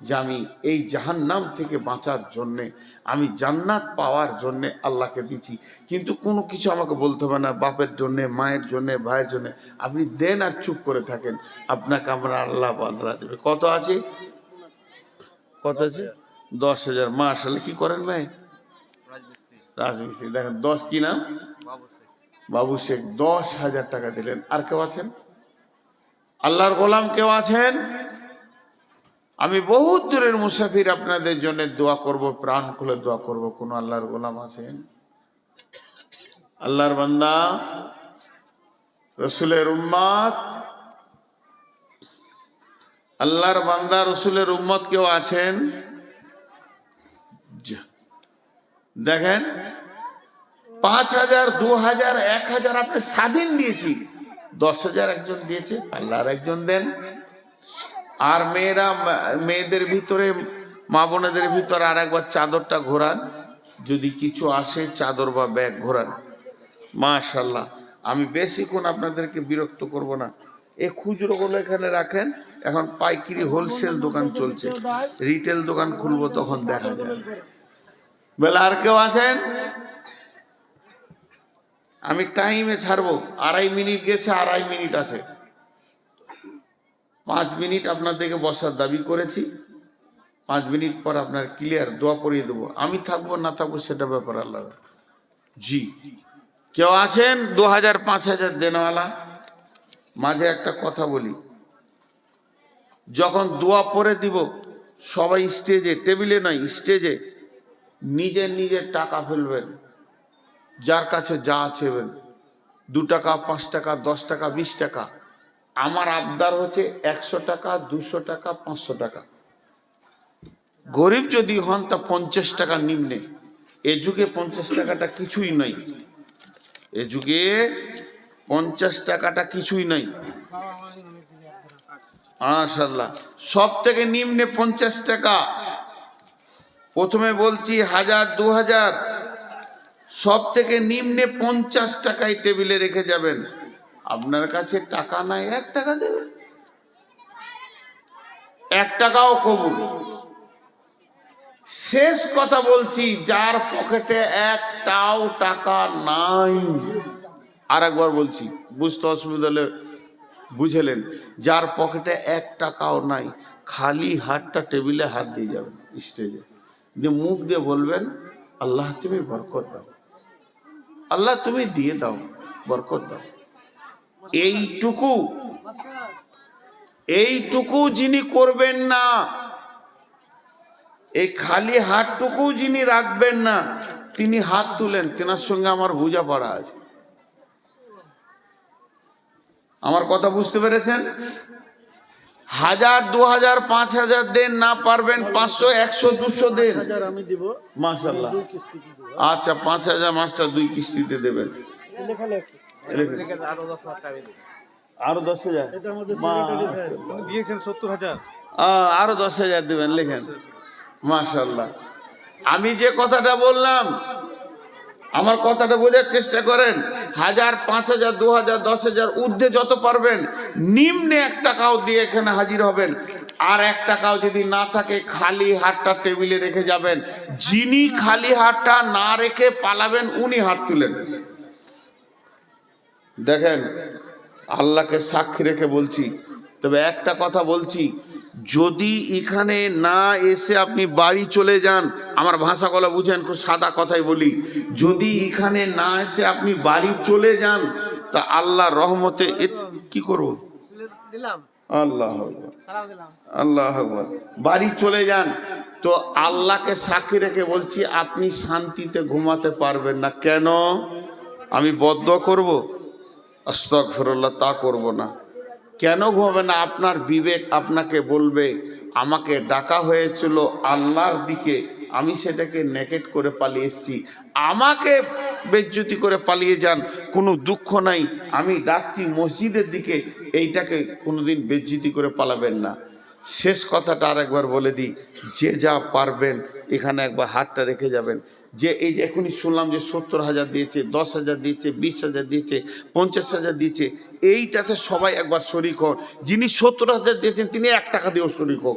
যে আমি এই জাহান্নাম থেকে বাঁচার জন্যে, আমি জান্নাত পাওয়ার জন্যে আল্লাহকে দিচ্ছি, কিন্তু কোনো কিছু আমাকে বলতে হবে না, বাপের জন্যে, মায়ের জন্যে, ভাইয়ের জন্যে। আপনি দেন আর চুপ করে থাকেন, আপনাকে আমরা আল্লাহ বদলা দেবে। কত আছে? কত আছে? 10,000। মাশাআল্লাহ। কি করেন ভাই? রাজমিস্ত্রি। দেখেন 10 কি নাম? বাবু শেখ। 10,000 টাকা দিলেন। আর কেউ আছেন? আল্লাহর গোলাম কেউ আছেন? আমি বহুত দূরের মুসাফির, আপনাদের জন্য দোয়া করব, প্রাণ খুলে দোয়া করব। কোন আল্লাহর গোলাম আছেন? আল্লাহর বান্দা, রসুলের উম্মত, আল্লাহর বান্দা রসুলের উম্মত কেউ আছেন? দেখেন, 5,000, 2,000, 1,000 আপনি স্বাধীন দিয়েছি, 10,000 একজন দিয়েছে, আল্লাহর একজন দেন। আর মেয়েদের ভিতরে, মা বোনেদের ভিতরে আর একবার চাদরটা ঘোরান, যদি কিছু আসে চাদর বা ব্যাগ ঘোরান। মাশাআল্লাহ। আমি বেশিক্ষণ আপনাদেরকে বিরক্ত করব না। এই খুচরোগুলো এখানে রাখেন। এখন পাইকারি হোলসেল দোকান চলছে, রিটেল দোকান খুলবো তখন দেখা যায়। বলে আর কেউ আছেন? আমি টাইমে ছাড়বো। 2.5 মিনিট গেছে, 2.5 মিনিট আছে। 5 মিনিট আপনাদেরকে বসার দাবি করেছি। 5 মিনিট পর আপনার ক্লিয়ার দোয়া পড়িয়ে দেবো। আমি থাকবো না থাকবো সেটা ব্যাপার আল্লাহ। জি, কেউ আছেন 2,000, 5,000 দেনওয়ালা? মাঝে একটা কথা বলি, যখন দোয়া পড়ে দিব সবাই স্টেজে, টেবিলে নয়, স্টেজে নিজের নিজের টাকা ফেলবেন, যার কাছে যা আছেবেন। 2 টাকা, 5 টাকা, 10 টাকা, 20 টাকা। আমার আবদার হচ্ছে 100 টাকা, 200 টাকা, 500 টাকা। গরিব যদি হন তা 50 টাকা নিম্নে। এ যুগে 50 টাকাটা কিছুই নয়। এ যুগে 50 টাকাটা কিছুই নয়। মাশাআল্লাহ। সব থেকে নিম্নে 50 টাকা। প্রথমে বলছি 1000, 2000, সব থেকে নিম্নে 50 টাকায় টেবিলে রেখে যাবেন। আপনার কাছে টাকা নাই, 1 টাকা দেবেন, 1 টাকাও কবুল। শেষ কথা বলছি, যার পকেটে একটাও টাকা নাই, আর একবার বলছি, বুঝতে অসুবিধা হলে বুঝলেন, যার পকেটে 1 টাকাও নাই, খালি হাতটা টেবিলে হাত দিয়ে যাবেন স্টেজে, দিয়ে মুখ দিয়ে বলবেন, আল্লাহ তুমি বরকত দাও, আল্লাহ তুমি দিয়ে দাও, বরকত দাও। এইটুকু যিনি করবেন না, এই খালি হাতটুকু যিনি রাখবেন না, তিনি হাত তুলেন, তেনার সঙ্গে আমার বোঝাপড়া আছে। আমার কথা বুঝতে পেরেছেন? 1000, 2000, 5000 দেন, না পারবেন 500, 100, 200 দেন। মাশাআল্লাহ। আচ্ছা 5,000 মাস্টার 2 কিস্তিতে দেবেন। আরো 10,000 দিয়েছেন 70,000। আরো 10,000 দেবেন, লেখেন। মাশাআল্লাহ। আমি যে কথাটা বললাম, আমার কথাটা বোঝার চেষ্টা করেন। 1000, 5,000, 2,000, 10,000 ঊর্ধ্বে যত পারবেন, নিম্নে 1 টাকাও দিয়ে এখানে হাজির হবেন। আর 1 টাকাও যদি না থাকে, খালি হাতটা টেবিলে রেখে যাবেন। যিনি খালি হাতটা না রেখে পালাবেন, উনি হাত তুলেন। দেখেন, আল্লাহকে সাক্ষী রেখে বলছি। তবে একটা কথা বলছি, যদি এখানে না এসে আপনি বাড়ি চলে যান, আমার ভাষাগুলো বুঝেন, খুব সাদা কথাই বলি, যদি এখানে না এসে আপনি বাড়ি চলে যান, তা আল্লাহ রহমতে কি করব, আল্লাহ আল্লাহ বাড়ি চলে যান, তো আল্লাহকে সাক্ষী রেখে বলছি, আপনি শান্তিতে ঘুমাতে পারবেন না। কেন? আমি বদদুয়া করব? আস্তাগফিরুল্লাহ, তা করব না। কেন ঘুমাবে না? আপনার বিবেক আপনাকে বলবে, আমাকে ডাকা হয়েছিল আল্লাহর দিকে, আমি সেটাকে নেকেট করে পালিয়ে এসেছি, আমাকে বেজ্জতি করে পালিয়ে যান, কোনো দুঃখ নাই। আমি ডাকছি মসজিদের দিকে, এইটাকে কোনোদিন বেজ্জতি করে পালাবেন না। শেষ কথাটা আরেকবার বলে দিই, যে যা পারবেন এখানে একবার হাতটা রেখে যাবেন। যে এই যে এখনই শুনলাম যে 70,000 দিয়েছে, 10,000 দিয়েছে, 20,000 দিয়েছে, 50,000 দিয়েছে, এইটাতে সবাই একবার শরিক হোক। যিনি 70,000 দিয়েছেন তিনি 1 টাকা দিয়েও শরিক হোক।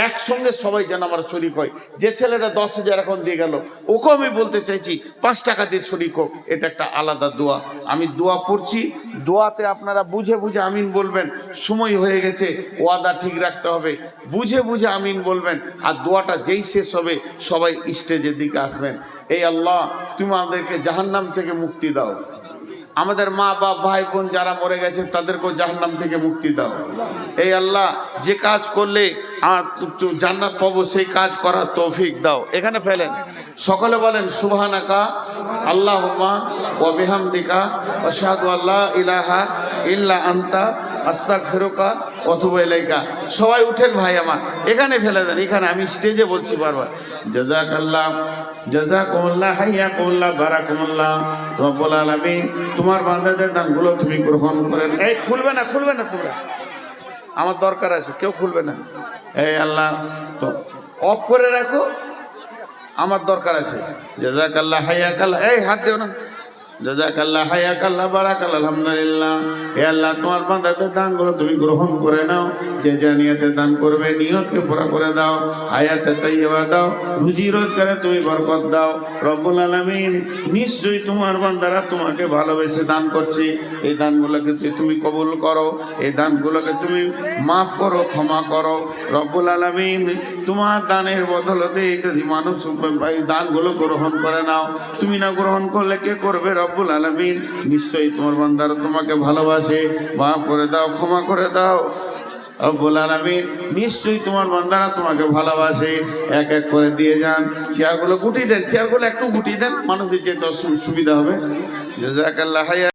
একসঙ্গে সবাই যেন আমার শরিক হয়। যে ছেলেটা 10,000 এখন দিয়ে গেল, ওকেও আমি বলতে চাইছি 5 টাকা দিয়ে শরিক হোক। এটা একটা আলাদা দোয়া। আমি দোয়া পড়ছি, দোয়াতে আপনারা বুঝে বুঝে আমিন বলবেন। সময় হয়ে গেছে, ওয়াদা ঠিক রাখতে হবে, বুঝে বুঝে আমিন বলবেন। আর দোয়াটা যেই শেষ হবে, সবাই স্টেজের দিকে আসবেন। এই আল্লাহ, তুমি আমাদেরকে জাহান্নাম থেকে মুক্তি দাও। আমাদের মা বাপ ভাই বোন যারা মরে গেছে, তাদেরকেও জাহান্নাম থেকে মুক্তি দাও। এই আল্লাহ, যে কাজ করলে জান্নাত পাবো, সেই কাজ করার তৌফিক দাও। এখানে ফেলেন, সকলে বলেন সুবহানাকা আল্লাহুম্মা ওয়া বিহামদিকা আশহাদু আল্লা ইলাহা ইল্লা আনতা আস্তাগফিরুকা ওয়া আতুবু ইলাইকা। সবাই উঠেন ভাই আমার, এখানে ফেলে দেন, এখানে আমি স্টেজে বলছি বারবার। জাযাকাল্লাহ, জাযাকুমুল্লাহ, হাইয়াকুমুল্লাহ, বারাকাকুমুল্লাহ। রব্বুল আলামিন, তোমার বান্দাদের দানগুলো তুমি গ্রহণ করেন। এই খুলবে না, খুলবে না তোমরা, আমার দরকার আছে, কেউ খুলবে না। এই আল্লাহ, তো অফ করে রাখো, আমার দরকার আছে। জাযাকাল্লাহ, হাইয়াকাল্লাহ, এই হাত দেও না। জাযাকাল্লাহ, হাইয়াকাল্লাহ, বারাকাল্লাহ, আলহামদুলিল্লাহ। হে আল্লাহ, তোমার বান্দাদের দানগুলো তুমি গ্রহণ করে নাও। যে যা নিয়তে দান করবে, নিয়তকে পুরা করে দাও। হায়াতে তাইয়্যিবা দাও, রুজি রোজগারে তুমি বরকত দাও। রব্বুল আলামিন, নিশ্চয়ই তোমার বান্দারা তোমাকে ভালোবেসে দান করছে। এই দানগুলোকে তুমি কবুল করো, এই দানগুলোকে তুমি মাফ করো, ক্ষমা করো। রব্বুল আলামিন, তোমার দানের বদলতে যদি মানুষ এই দানগুলো গ্রহণ করে নাও, তুমি না গ্রহণ করলে কে করবে? রব্বুল আলামিন, নিশ্চয়ই তোমার বান্দারা তোমাকে ভালোবাসে, মাফ করে দাও, ক্ষমা করে দাও। রব্বুল আলামিন, নিশ্চয়ই তোমার বান্দারা তোমাকে ভালোবাসে। এক এক করে দিয়ে যান। চেয়ারগুলো গুটিয়ে দেন, চেয়ারগুলো একটু গুটিয়ে দেন, মানুষের যেতে সুবিধা হবে। জাযাকাল্লাহ।